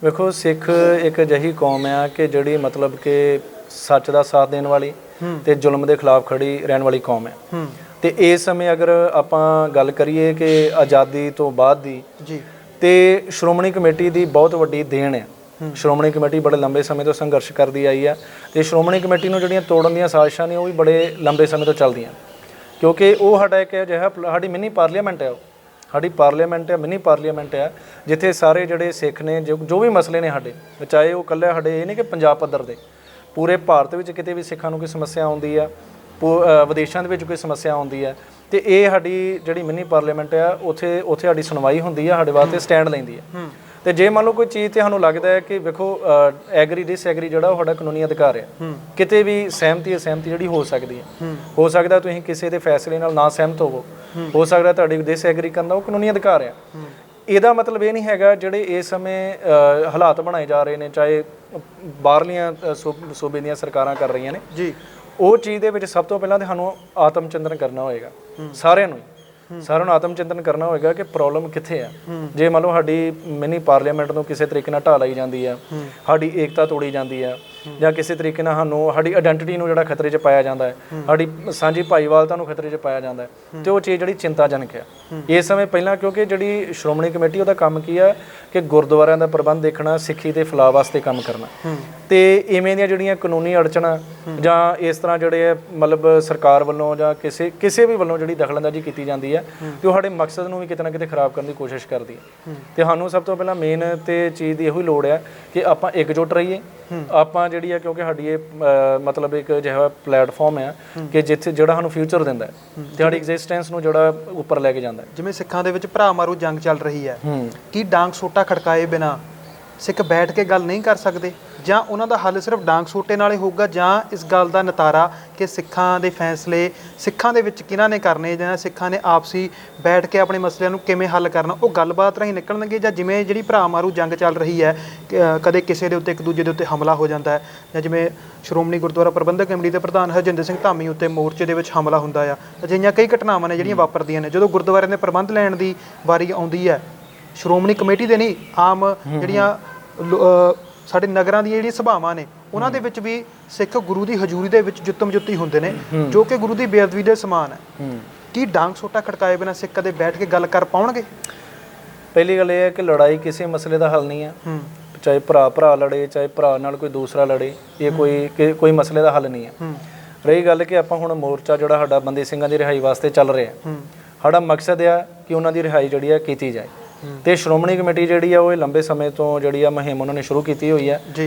ਵੇਖੋ, ਸਿੱਖ ਇੱਕ ਅਜਿਹੀ ਕੌਮ ਆ ਕਿ ਜਿਹੜੀ ਮਤਲਬ ਕਿ ਸੱਚ ਦਾ ਸਾਥ ਦੇਣ ਵਾਲੀ ਤੇ ਜ਼ੁਲਮ ਦੇ ਖਿਲਾਫ ਖੜੀ ਰਹਿਣ ਵਾਲੀ ਕੌਮ ਹੈ। ਤੇ ਇਸ ਸਮੇਂ ਅਗਰ ਆਪਾਂ ਗੱਲ ਕਰੀਏ ਕਿ ਆਜ਼ਾਦੀ ਤੋਂ ਬਾਅਦ ਦੀ ਜੀ, ਤੇ ਸ਼੍ਰੋਮਣੀ ਕਮੇਟੀ ਦੀ ਬਹੁਤ ਵੱਡੀ ਦੇਣ ਹੈ। ਸ਼੍ਰੋਮਣੀ ਕਮੇਟੀ ਬੜੇ ਲੰਬੇ ਸਮੇਂ ਤੋਂ ਸੰਘਰਸ਼ ਕਰਦੀ ਆਈ ਆ, ਤੇ ਸ਼੍ਰੋਮਣੀ ਕਮੇਟੀ ਨੂੰ ਜਿਹੜੀਆਂ ਤੋੜਨ ਦੀਆਂ ਸਾਜ਼ਿਸ਼ਾਂ ਨੇ ਉਹ ਵੀ ਬੜੇ ਲੰਬੇ ਸਮੇਂ ਤੋਂ ਚੱਲਦੀਆਂ, ਕਿਉਂਕਿ ਉਹ ਸਾਡਾ ਇੱਕ ਅਜਿਹਾ ਸਾਡੀ ਮਿਨੀ ਪਾਰਲੀਮੈਂਟ ਹੈ, ਉਹ ਸਾਡੀ ਪਾਰਲੀਮੈਂਟ ਹੈ, ਮਿਨੀ ਪਾਰਲੀਮੈਂਟ ਹੈ, ਜਿੱਥੇ ਸਾਰੇ ਜਿਹੜੇ ਸਿੱਖ ਨੇ ਜੋ ਵੀ ਮਸਲੇ ਨੇ ਸਾਡੇ, ਚਾਹੇ ਉਹ ਇਕੱਲੇ ਸਾਡੇ ਇਹ ਨਹੀਂ ਕਿ ਪੰਜਾਬ ਪੱਧਰ ਦੇ, ਪੂਰੇ ਭਾਰਤ ਵਿੱਚ ਕਿਤੇ ਵੀ ਸਿੱਖਾਂ ਨੂੰ ਕੋਈ ਸਮੱਸਿਆ ਆਉਂਦੀ ਆ, ਵਿਦੇਸ਼ਾਂ ਦੇ ਵਿੱਚ ਕੋਈ ਸਮੱਸਿਆ ਆਉਂਦੀ ਹੈ, ਤੇ ਇਹ ਸਾਡੀ ਜਿਹੜੀ ਮਿਨੀ ਪਾਰਲੀਮੈਂਟ ਆ ਉੱਥੇ ਸਾਡੀ ਸੁਣਵਾਈ ਹੁੰਦੀ ਆ, ਸਾਡੇ ਵਾਸਤੇ ਸਟੈਂਡ ਲੈਂਦੀ ਹੈ। ਤੇ ਜੇ ਮੰਨ ਲਓ ਕੋਈ ਚੀਜ਼ ਤੇ ਸਾਨੂੰ ਲੱਗਦਾ ਹੈ ਕਿ ਵੇਖੋ ਐਗਰੀ ਡਿਸਐਗਰੀ ਜਿਹੜਾ ਉਹ ਸਾਡਾ ਕਾਨੂੰਨੀ ਅਧਿਕਾਰ ਹੈ, ਕਿਤੇ ਵੀ ਸਹਿਮਤੀ ਅਸਹਿਮਤੀ ਜਿਹੜੀ ਹੋ ਸਕਦੀ ਹੈ, ਹੋ ਸਕਦਾ ਤੁਸੀਂ ਕਿਸੇ ਦੇ ਫੈਸਲੇ ਨਾਲ ਨਾ ਸਹਿਮਤ ਹੋ ਸਕਦਾ ਤੁਹਾਡੀ ਡਿਸਐਗਰੀ ਕਰਨਾ, ਉਹ ਕਾਨੂੰਨੀ ਅਧਿਕਾਰ ਹੈ। ਇਹਦਾ ਮਤਲਬ ਇਹ ਨਹੀਂ ਹੈਗਾ ਜਿਹੜੇ ਇਸ ਸਮੇਂ ਹਾਲਾਤ ਬਣਾਏ ਜਾ ਰਹੇ ਨੇ, ਚਾਹੇ ਬਾਹਰਲੀਆਂ ਸੂਬੇ ਦੀਆਂ ਸਰਕਾਰਾਂ ਕਰ ਰਹੀਆਂ ਨੇ ਜੀ, ਉਹ ਚੀਜ਼ ਦੇ ਵਿੱਚ ਸਭ ਤੋਂ ਪਹਿਲਾਂ ਤਾਂ ਸਾਨੂੰ ਆਤਮ ਚਿੰਤਨ ਕਰਨਾ ਹੋਏਗਾ ਸਾਰਿਆਂ ਨੂੰ। ਸਾਰਿਆਂ ਨੂੰ ਆਤਮ ਚਿੰਤਨ ਕਰਨਾ ਹੋਏਗਾ ਕਿ ਪ੍ਰੋਬਲਮ ਕਿੱਥੇ ਆ। ਜੇ ਮੰਨ ਲਓ ਸਾਡੀ ਮਿਨੀ ਪਾਰਲੀਮੈਂਟ ਨੂੰ ਕਿਸੇ ਤਰੀਕੇ ਨਾਲ ਢਾਹ ਲਾਈ ਜਾਂਦੀ ਆ, ਸਾਡੀ ਏਕਤਾ ਤੋੜੀ ਜਾਂਦੀ ਆ, ਜਾਂ ਕਿਸੇ ਤਰੀਕੇ ਨਾਲ ਸਾਨੂੰ ਸਾਡੀ ਆਇਡੈਂਟੀਟੀ ਨੂੰ ਜਿਹੜਾ ਖਤਰੇ 'ਚ ਪਾਇਆ ਜਾਂਦਾ ਹੈ, ਸਾਡੀ ਸਾਂਝੀ ਭਾਈਵਾਲਤਾ ਨੂੰ ਖਤਰੇ 'ਚ ਪਾਇਆ ਜਾਂਦਾ ਹੈ, ਤੇ ਉਹ ਚੀਜ਼ ਜਿਹੜੀ ਚਿੰਤਾਜਨਕ ਆ ਇਸ ਸਮੇਂ। ਪਹਿਲਾਂ ਕਿਉਂਕਿ ਜਿਹੜੀ ਸ਼੍ਰੋਮਣੀ ਕਮੇਟੀ ਉਹਦਾ ਕੰਮ ਕੀ ਆ ਕਿ ਗੁਰਦੁਆਰਿਆਂ ਦਾ ਪ੍ਰਬੰਧ ਦੇਖਣਾ, ਸਿੱਖੀ ਦੇ ਫੈਲਾਅ ਵਾਸਤੇ ਕੰਮ ਕਰਨਾ, ਤੇ ਇਵੇਂ ਦੀਆਂ ਜਿਹੜੀਆਂ ਕਾਨੂੰਨੀ ਅੜਚਣਾਂ ਜਾਂ ਇਸ ਤਰ੍ਹਾਂ ਜਿਹੜੇ ਮਤਲਬ ਸਰਕਾਰ ਵੱਲੋਂ ਜਾਂ ਕਿਸੇ ਵੀ ਵੱਲੋਂ ਜਿਹੜੀ ਦਖਲਅੰਦਾਜ਼ੀ ਕੀਤੀ ਜਾਂਦੀ ਹੈ ਤੇ ਉਹ ਸਾਡੇ ਮਕਸਦ ਨੂੰ ਵੀ ਕਿਤੇ ਨਾ ਕਿਤੇ ਖਰਾਬ ਕਰਨ ਦੀ ਕੋਸ਼ਿਸ਼ ਕਰਦੀ ਹੈ। ਤੇ ਸਾਨੂੰ ਸਭ ਤੋਂ ਪਹਿਲਾਂ ਮੇਨ ਤੇ ਚੀਜ਼ ਦੀ ਇਹੋ ਹੀ ਲੋੜ ਹੈ ਕਿ ਆਪਾਂ ਇਕਜੁੱਟ ਰਹੀਏ। ਆਪਾਂ ਜਿਹੜੀ ਹੈ ਕਿਉਂਕਿ ਸਾਡੀ ਇਹ ਮਤਲਬ ਇੱਕ ਅਜਿਹਾ ਪਲੇਟਫਾਰਮ ਹੈ ਕਿ ਜਿੱਥੇ ਜਿਹੜਾ ਸਾਨੂੰ ਫਿਊਚਰ ਦਿੰਦਾ ਹੈ ਤੇ ਸਾਡੀ ਐਗਜ਼ਿਸਟੈਂਸ ਨੂੰ ਜਿਹੜਾ ਉੱਪਰ ਲੈ ਕੇ ਜਾਂਦਾ ਹੈ। ਜਿਵੇਂ ਸਿੱਖਾਂ ਦੇ ਵਿੱਚ ਭਰਾ ਮਾਰੂ ਜੰਗ ਚੱਲ ਰਹੀ ਹੈ, ਕੀ ਡਾਂਗ ਸੋਟਾ ਖੜਕਾਏ ਬਿਨਾ ਸਿੱਖ ਬੈਠ ਕੇ ਗੱਲ ਨਹੀਂ ਕਰ ਸਕਦੇ, ਜਾਂ ਉਹਨਾਂ ਦਾ ਹੱਲ ਸਿਰਫ ਡਾਂਗ ਸੋਟੇ ਨਾਲ ਹੀ ਹੋਊਗਾ, ਜਾਂ ਇਸ ਗੱਲ ਦਾ ਨਤਾਰਾ ਕਿ ਸਿੱਖਾਂ ਦੇ ਫੈਸਲੇ ਸਿੱਖਾਂ ਦੇ ਵਿੱਚ ਕਿਹਨਾਂ ਨੇ ਕਰਨੇ, ਜਾਂ ਸਿੱਖਾਂ ਨੇ ਆਪਸੀ ਬੈਠ ਕੇ ਆਪਣੇ ਮਸਲਿਆਂ ਨੂੰ ਕਿਵੇਂ ਹੱਲ ਕਰਨਾ, ਉਹ ਗੱਲਬਾਤ ਰਾਹੀਂ ਨਿਕਲਣਗੇ, ਜਾਂ ਜਿਵੇਂ ਜਿਹੜੀ ਭਰਾ ਮਾਰੂ ਜੰਗ ਚੱਲ ਰਹੀ ਹੈ ਕਦੇ ਕਿਸੇ ਦੇ ਉੱਤੇ ਇੱਕ ਦੂਜੇ ਦੇ ਉੱਤੇ ਹਮਲਾ ਹੋ ਜਾਂਦਾ ਹੈ, ਜਾਂ ਜਿਵੇਂ ਸ਼੍ਰੋਮਣੀ ਗੁਰਦੁਆਰਾ ਪ੍ਰਬੰਧਕ ਕਮੇਟੀ ਦੇ ਪ੍ਰਧਾਨ ਹਰਜਿੰਦਰ ਸਿੰਘ ਧਾਮੀ ਉੱਤੇ ਮੋਰਚੇ ਦੇ ਵਿੱਚ ਹਮਲਾ ਹੁੰਦਾ ਆ। ਅਜਿਹੀਆਂ ਕਈ ਘਟਨਾਵਾਂ ਨੇ ਜਿਹੜੀਆਂ ਵਾਪਰਦੀਆਂ ਨੇ। ਜਦੋਂ ਗੁਰਦੁਆਰਿਆਂ ਦੇ ਪ੍ਰਬੰਧ ਲੈਣ ਦੀ ਵਾਰੀ ਆਉਂਦੀ ਹੈ, ਸ਼੍ਰੋਮਣੀ ਕਮੇਟੀ ਦੇ ਨਹੀਂ, ਆਮ ਜਿਹੜੀਆਂ ਸਾਡੇ ਨਗਰਾਂ ਦੀਆਂ ਜਿਹੜੀਆਂ ਸਭਾਵਾਂ ਨੇ ਉਹਨਾਂ ਦੇ ਵਿੱਚ ਵੀ ਸਿੱਖ ਗੁਰੂ ਦੀ ਹਜ਼ੂਰੀ ਦੇ ਵਿੱਚ ਜੁੱਤਮ ਜੁੱਤੀ ਹੁੰਦੇ ਨੇ, ਜੋ ਕਿ ਗੁਰੂ ਦੀ ਬੇਅਦਬੀ ਦੇ ਸਮਾਨ ਹੈ। ਕੀ ਡਾਂਗ ਸੋਟਾ ਖੜਕਾਏ ਬਿਨਾਂ ਸਿੱਖ ਕਦੇ ਬੈਠ ਕੇ ਗੱਲ ਕਰ ਪਾਉਣਗੇ? ਪਹਿਲੀ ਗੱਲ ਇਹ ਹੈ ਕਿ ਲੜਾਈ ਕਿਸੇ ਮਸਲੇ ਦਾ ਹੱਲ ਨਹੀਂ ਹੈ। ਚਾਹੇ ਭਰਾ ਲੜੇ, ਚਾਹੇ ਭਰਾ ਨਾਲ ਕੋਈ ਦੂਸਰਾ ਲੜੇ, ਇਹ ਕੋਈ ਮਸਲੇ ਦਾ ਹੱਲ ਨਹੀਂ ਹੈ। ਰਹੀ ਗੱਲ ਕਿ ਆਪਾਂ ਹੁਣ ਮੋਰਚਾ ਜਿਹੜਾ ਸਾਡਾ ਬੰਦੀ ਸਿੰਘਾਂ ਦੀ ਰਿਹਾਈ ਵਾਸਤੇ ਚੱਲ ਰਿਹਾ, ਸਾਡਾ ਮਕਸਦ ਆ ਕਿ ਉਹਨਾਂ ਦੀ ਰਿਹਾਈ ਜਿਹੜੀ ਆ ਕੀਤੀ ਜਾਏ। ਤੇ ਸ਼੍ਰੋਮਣੀ ਕਮੇਟੀ ਜਿਹੜੀ ਆ ਉਹ ਲੰਬੇ ਸਮੇਂ ਤੋਂ ਜਿਹੜੀ ਆ ਮੁਹਿੰਮ ਉਹਨਾਂ ਨੇ ਸ਼ੁਰੂ ਕੀਤੀ ਹੋਈ ਹੈ।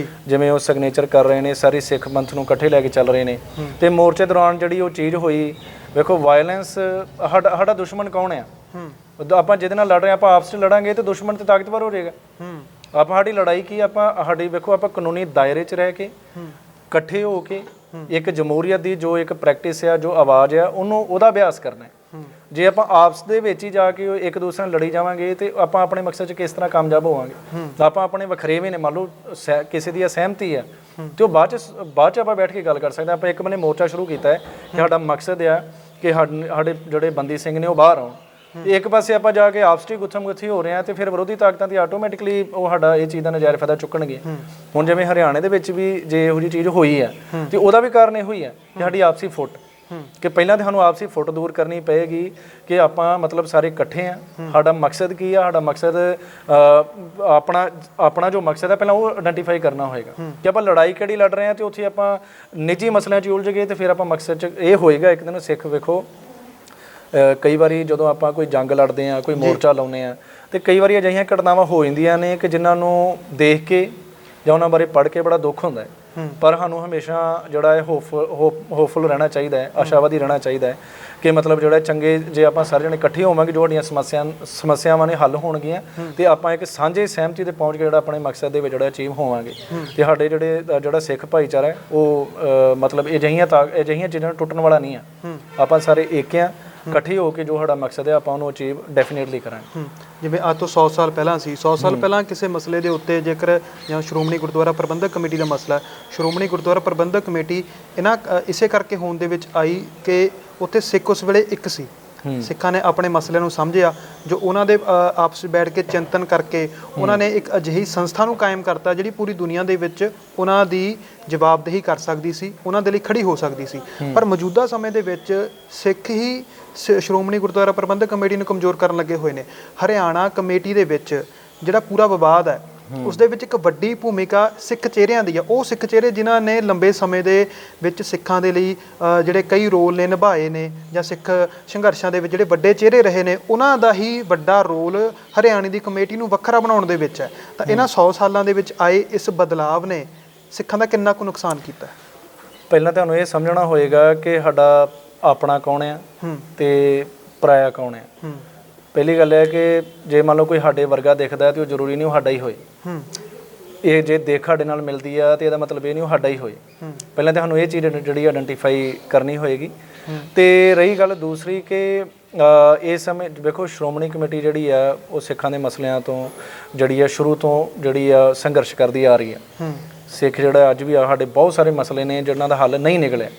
ਜਿਵੇਂ ਉਹ ਸਿਗਨੇਚਰ ਕਰ ਰਹੇ ਨੇ, ਸਾਰੀ ਸਿੱਖ ਪੰਥ ਨੂੰ ਇਕੱਠੇ ਲੈ ਕੇ ਚੱਲ ਰਹੇ ਨੇ। ਤੇ ਮੋਰਚੇ ਦੌਰਾਨ ਜਿਹੜੀ ਉਹ ਚੀਜ਼ ਹੋਈ, ਵੇਖੋ ਵਾਇਲੈਂਸ ਸਾਡਾ ਦੁਸ਼ਮਣ ਕੌਣ ਆ? ਆਪਾਂ ਜਿਹਦੇ ਨਾਲ ਲੜ ਰਹੇ ਆਪਾਂ ਆਪਸ 'ਚ ਲੜਾਂਗੇ ਤੇ ਦੁਸ਼ਮਣ ਤੇ ਤਾਕਤਵਰ ਹੋ ਜਾਏਗਾ। ਆਪਾਂ ਸਾਡੀ ਲੜਾਈ ਕੀ ਆਪਾਂ ਵੇਖੋ ਆਪਾਂ ਕਾਨੂੰਨੀ ਦਾਇਰੇ 'ਚ ਰਹਿ ਕੇ ਇਕੱਠੇ ਹੋ ਕੇ ਇੱਕ ਜਮਹੂਰੀਅਤ ਦੀ ਜੋ ਇੱਕ ਪ੍ਰੈਕਟਿਸ ਆ, ਜੋ ਆਵਾਜ਼ ਆ, ਉਹਦਾ ਅਭਿਆਸ ਕਰਨਾ ਹੈ। ਜੇ ਆਪਾਂ ਆਪਸ ਦੇ ਵਿੱਚ ਹੀ ਜਾ ਕੇ ਇੱਕ ਦੂਸਰੇ ਨਾਲ ਲੜੀ ਜਾਵਾਂਗੇ ਤੇ ਆਪਾਂ ਆਪਣੇ ਮਕਸਦ 'ਚ ਕਿਸ ਤਰ੍ਹਾਂ ਕਾਮਯਾਬ ਹੋਵਾਂਗੇ? ਆਪਾਂ ਆਪਣੇ ਵਖਰੇਵੇਂ ਨੇ, ਮੰਨ ਲਓ ਕਿਸੇ ਦੀ ਅਸਹਿਮਤੀ ਹੈ ਤੇ ਉਹ ਬਾਅਦ 'ਚ ਆਪਾਂ ਬੈਠ ਕੇ ਗੱਲ ਕਰ ਸਕਦੇ ਹਾਂ। ਆਪਾਂ ਇੱਕ ਬੰਨੇ ਮੋਰਚਾ ਸ਼ੁਰੂ ਕੀਤਾ ਹੈ ਕਿ ਸਾਡਾ ਮਕਸਦ ਆ ਕਿ ਸਾਡੇ ਜਿਹੜੇ ਬੰਦੀ ਸਿੰਘ ਨੇ ਉਹ ਬਾਹਰ ਆਉਣ, ਤੇ ਇੱਕ ਪਾਸੇ ਆਪਾਂ ਜਾ ਕੇ ਆਪਸ 'ਚ ਗੁੱਥਮ-ਗੁੱਥੀ ਹੋ ਰਹੇ ਹਾਂ ਤੇ ਫਿਰ ਵਿਰੋਧੀ ਤਾਕਤਾਂ ਦੀ ਆਟੋਮੈਟਿਕਲੀ ਉਹ ਸਾਡਾ ਇਹ ਚੀਜ਼ ਦਾ ਨਜਾਇਜ਼ ਫਾਇਦਾ ਚੁੱਕਣਗੇ। ਹੁਣ ਜਿਵੇਂ ਹਰਿਆਣੇ ਦੇ ਵਿੱਚ ਵੀ ਜੇ ਇਹੋ ਜਿਹੀ ਚੀਜ਼ ਹੋਈ ਹੈ ਤੇ ਉਹਦਾ ਵੀ ਕਾਰਨ ਇਹੋ ਹੀ ਹੈ ਕਿ ਸਾਡੀ ਆਪਸੀ ਫੁੱਟ, ਕਿ ਪਹਿਲਾਂ ਤਾਂ ਸਾਨੂੰ ਆਪਸੀ ਫੁੱਟ ਦੂਰ ਕਰਨੀ ਪਏਗੀ ਕਿ ਆਪਾਂ ਮਤਲਬ ਸਾਰੇ ਇਕੱਠੇ ਆ। ਸਾਡਾ ਮਕਸਦ ਕੀ ਆ? ਸਾਡਾ ਮਕਸਦ ਆਪਣਾ ਜੋ ਮਕਸਦ ਹੈ ਪਹਿਲਾਂ ਉਹ ਆਇਡੈਂਟੀਫਾਈ ਕਰਨਾ ਹੋਏਗਾ ਕਿ ਆਪਾਂ ਲੜਾਈ ਕਿਹੜੀ ਲੜ ਰਹੇ ਹਾਂ, ਤੇ ਉੱਥੇ ਆਪਾਂ ਨਿੱਜੀ ਮਸਲਿਆਂ 'ਚ ਉਲਝ ਗਏ ਤੇ ਫਿਰ ਆਪਾਂ ਮਕਸਦ 'ਚ ਇਹ ਹੋਏਗਾ। ਇੱਕ ਦਿਨ ਸਿੱਖ ਵੇਖੋ ਕਈ ਵਾਰੀ ਜਦੋਂ ਆਪਾਂ ਕੋਈ ਜੰਗ ਲੜਦੇ ਹਾਂ, ਕੋਈ ਮੋਰਚਾ ਲਾਉਂਦੇ ਹਾਂ, ਤੇ ਕਈ ਵਾਰੀ ਅਜਿਹੀਆਂ ਘਟਨਾਵਾਂ ਹੋ ਜਾਂਦੀਆਂ ਨੇ ਕਿ ਜਿਨ੍ਹਾਂ ਨੂੰ ਦੇਖ ਕੇ ਜਾਂ ਉਹਨਾਂ ਬਾਰੇ ਪੜ੍ਹ ਕੇ ਬੜਾ ਦੁੱਖ ਹੁੰਦਾ ਹੈ। ਪਰ ਸਾਨੂੰ ਹਮੇਸ਼ਾ ਜਿਹੜਾ ਹੈ ਹੋਪਫੁਲ ਰਹਿਣਾ ਚਾਹੀਦਾ ਹੈ, ਆਸ਼ਾਵਾਦੀ ਰਹਿਣਾ ਚਾਹੀਦਾ ਹੈ ਕਿ ਮਤਲਬ ਜਿਹੜਾ ਚੰਗੇ, ਜੇ ਆਪਾਂ ਸਾਰੇ ਜਣੇ ਇਕੱਠੇ ਹੋਵਾਂਗੇ, ਜੋ ਸਾਡੀਆਂ ਸਮੱਸਿਆਵਾਂ ਨੇ ਹੱਲ ਹੋਣਗੀਆਂ ਤੇ ਆਪਾਂ ਇੱਕ ਸਾਂਝੇ ਸਹਿਮਤੀ ਤੇ ਪਹੁੰਚ ਕੇ ਜਿਹੜਾ ਆਪਣੇ ਮਕਸਦ ਦੇ ਵਿੱਚ ਜਿਹੜਾ ਅਚੀਵ ਹੋਵਾਂਗੇ। ਤੇ ਸਾਡੇ ਜਿਹੜਾ ਸਿੱਖ ਭਾਈਚਾਰਾ ਹੈ ਉਹ ਮਤਲਬ ਅਜਿਹੀਆਂ ਚੀਜ਼ਾਂ ਨੂੰ ਟੁੱਟਣ ਵਾਲਾ ਨਹੀਂ ਆ। ਆਪਾਂ ਸਾਰੇ ਏਕੇ ਆ, ਇਕੱਠੇ ਹੋ ਕੇ ਜੋ ਸਾਡਾ ਮਕਸਦ ਹੈ ਆਪਾਂ ਉਹਨੂੰ ਅਚੀਵ ਡੈਫੀਨੇਟਲੀ ਕਰਾਂਗੇ। ਜਿਵੇਂ ਅੱਜ ਤੋਂ 100 ਸਾਲ ਪਹਿਲਾਂ ਸੀ, 100 ਸਾਲ ਪਹਿਲਾਂ ਕਿਸੇ ਮਸਲੇ ਦੇ ਉੱਤੇ ਜੇਕਰ ਜਾਂ ਸ਼੍ਰੋਮਣੀ ਗੁਰਦੁਆਰਾ ਪ੍ਰਬੰਧਕ ਕਮੇਟੀ ਦਾ ਮਸਲਾ, ਸ਼੍ਰੋਮਣੀ ਗੁਰਦੁਆਰਾ ਪ੍ਰਬੰਧਕ ਕਮੇਟੀ ਇਸੇ ਕਰਕੇ ਹੋਂਦ ਦੇ ਵਿੱਚ ਆਈ ਕਿ ਉੱਥੇ ਸਿੱਖ ਉਸ ਵੇਲੇ ਇੱਕ ਸੀ। ਸਿੱਖਾਂ ਨੇ ਆਪਣੇ ਮਸਲੇ ਨੂੰ ਸਮਝਿਆ, ਜੋ ਉਹਨਾਂ ਦੇ ਆਪਸ ਵਿੱਚ ਬੈਠ ਕੇ ਚਿੰਤਨ ਕਰਕੇ ਉਹਨਾਂ ਨੇ ਇੱਕ ਅਜਿਹੀ ਸੰਸਥਾ ਨੂੰ ਕਾਇਮ ਕਰਤਾ ਜਿਹੜੀ ਪੂਰੀ ਦੁਨੀਆ ਦੇ ਵਿੱਚ ਉਹਨਾਂ ਦੀ ਜਵਾਬਦੇਹੀ ਕਰ ਸਕਦੀ ਸੀ, ਉਹਨਾਂ ਦੇ ਲਈ ਖੜੀ ਹੋ ਸਕਦੀ ਸੀ। ਪਰ ਮੌਜੂਦਾ ਸਮੇਂ ਦੇ ਵਿੱਚ ਸਿੱਖ ਹੀ ਸ਼੍ਰੋਮਣੀ ਗੁਰਦੁਆਰਾ ਪ੍ਰਬੰਧਕ ਕਮੇਟੀ ਨੂੰ ਕਮਜ਼ੋਰ ਕਰਨ ਲੱਗੇ ਹੋਏ ਨੇ। ਹਰਿਆਣਾ ਕਮੇਟੀ ਦੇ ਵਿੱਚ ਜਿਹੜਾ ਪੂਰਾ ਵਿਵਾਦ ਹੈ ਉਸ ਦੇ ਵਿੱਚ ਇੱਕ ਵੱਡੀ ਭੂਮਿਕਾ ਸਿੱਖ ਚਿਹਰਿਆਂ ਦੀ ਆ। ਉਹ ਸਿੱਖ ਚਿਹਰੇ ਜਿਨ੍ਹਾਂ ਨੇ ਲੰਬੇ ਸਮੇਂ ਦੇ ਵਿੱਚ ਸਿੱਖਾਂ ਦੇ ਲਈ ਜਿਹੜੇ ਕਈ ਰੋਲ ਨੇ ਨਿਭਾਏ ਨੇ, ਜਾਂ ਸਿੱਖ ਸੰਘਰਸ਼ਾਂ ਦੇ ਵਿੱਚ ਜਿਹੜੇ ਵੱਡੇ ਚਿਹਰੇ ਰਹੇ ਨੇ, ਉਹਨਾਂ ਦਾ ਹੀ ਵੱਡਾ ਰੋਲ ਹਰਿਆਣੇ ਦੀ ਕਮੇਟੀ ਨੂੰ ਵੱਖਰਾ ਬਣਾਉਣ ਦੇ ਵਿੱਚ ਹੈ। ਤਾਂ ਇਹਨਾਂ 100 ਸਾਲਾਂ ਦੇ ਵਿੱਚ ਆਏ ਇਸ ਬਦਲਾਵ ਨੇ ਸਿੱਖਾਂ ਦਾ ਕਿੰਨਾ ਕੁ ਨੁਕਸਾਨ ਕੀਤਾ? ਪਹਿਲਾਂ ਤੁਹਾਨੂੰ ਇਹ ਸਮਝਣਾ ਹੋਏਗਾ ਕਿ ਸਾਡਾ ਆਪਣਾ ਕੌਣ ਆ ਤੇ ਪਰਾਇਆ ਕੌਣ ਆ। ਪਹਿਲੀ ਗੱਲ ਹੈ ਕਿ ਜੇ ਮੰਨ ਲਓ ਕੋਈ ਸਾਡੇ ਵਰਗਾ ਦਿਖਦਾ ਤੇ ਉਹ ਜ਼ਰੂਰੀ ਨਹੀਂ ਉਹ ਸਾਡਾ ਹੀ ਹੋਏ। ਇਹ ਜੇ ਦੇਖ ਸਾਡੇ ਨਾਲ ਮਿਲਦੀ ਆ ਤੇ ਇਹਦਾ ਮਤਲਬ ਇਹ ਨਹੀਂ ਉਹ ਸਾਡਾ ਹੀ ਹੋਏ। ਪਹਿਲਾਂ ਤਾਂ ਸਾਨੂੰ ਇਹ ਚੀਜ਼ ਜਿਹੜੀ ਆਇਡੈਂਟੀਫਾਈ ਕਰਨੀ ਹੋਏਗੀ। ਤੇ ਰਹੀ ਗੱਲ ਦੂਸਰੀ ਕਿ ਇਸ ਸਮੇਂ ਵੇਖੋ ਸ਼੍ਰੋਮਣੀ ਕਮੇਟੀ ਜਿਹੜੀ ਆ ਉਹ ਸਿੱਖਾਂ ਦੇ ਮਸਲਿਆਂ ਤੋਂ ਜਿਹੜੀ ਆ ਸ਼ੁਰੂ ਤੋਂ ਜਿਹੜੀ ਆ ਸੰਘਰਸ਼ ਕਰਦੀ ਆ ਰਹੀ ਆ। ਸਿੱਖ ਜਿਹੜਾ ਅੱਜ ਵੀ ਸਾਡੇ ਬਹੁਤ ਸਾਰੇ ਮਸਲੇ ਨੇ ਜਿਨ੍ਹਾਂ ਦਾ ਹੱਲ ਨਹੀਂ ਨਿਕਲਿਆ।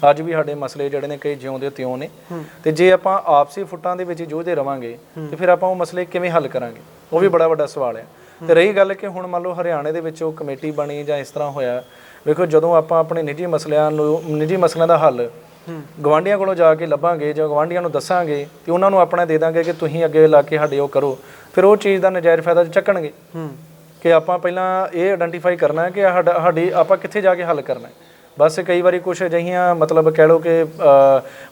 ਅੱਜ ਵੀ ਸਾਡੇ ਮਸਲੇ ਜਿਹੜੇ ਨੇ ਕਈ ਜਿਉਂ ਦੇ ਤਿਉਂ ਨੇ, ਤੇ ਜੇ ਆਪਾਂ ਆਪਸੀ ਫੁੱਟਾਂ ਦੇ ਵਿੱਚ ਜੂਝਦੇ ਰਵਾਂਗੇ ਤੇ ਫਿਰ ਆਪਾਂ ਉਹ ਮਸਲੇ ਕਿਵੇਂ ਹੱਲ ਕਰਾਂਗੇ, ਉਹ ਵੀ ਬੜਾ ਵੱਡਾ ਸਵਾਲ ਹੈ। ਤੇ ਰਹੀ ਗੱਲ ਕਿ ਹੁਣ ਮੰਨ ਲਓ ਹਰਿਆਣੇ ਦੇ ਵਿੱਚ ਉਹ ਕਮੇਟੀ ਬਣੀ ਜਾਂ ਇਸ ਤਰ੍ਹਾਂ ਹੋਇਆ, ਵੇਖੋ ਜਦੋਂ ਆਪਾਂ ਆਪਣੇ ਨਿੱਜੀ ਮਸਲਿਆਂ ਦਾ ਹੱਲ ਗਵਾਂਢੀਆਂ ਕੋਲੋਂ ਜਾ ਕੇ ਲੱਭਾਂਗੇ ਜਾਂ ਗਵਾਂਢੀਆਂ ਨੂੰ ਦੱਸਾਂਗੇ ਤੇ ਉਹਨਾਂ ਨੂੰ ਆਪਣਾ ਦੇ ਦਾਂਗੇ ਕਿ ਤੁਸੀਂ ਅੱਗੇ ਲਾ ਕੇ ਸਾਡੇ ਉਹ ਕਰੋ, ਫਿਰ ਉਹ ਚੀਜ਼ ਦਾ ਨਜਾਇਜ਼ ਫਾਇਦਾ ਚੱਕਣਗੇ। ਕਿ ਆਪਾਂ ਪਹਿਲਾਂ ਇਹ ਆਇਡੈਂਟੀਫਾਈ ਕਰਨਾ ਕਿ ਸਾਡੀ ਆਪਾਂ ਕਿੱਥੇ ਜਾ ਕੇ ਹੱਲ ਕਰਨਾ। ਬਸ ਕਈ ਵਾਰੀ ਕੁਝ ਅਜਿਹੀਆਂ ਮਤਲਬ ਕਹਿ ਲਓ ਕਿ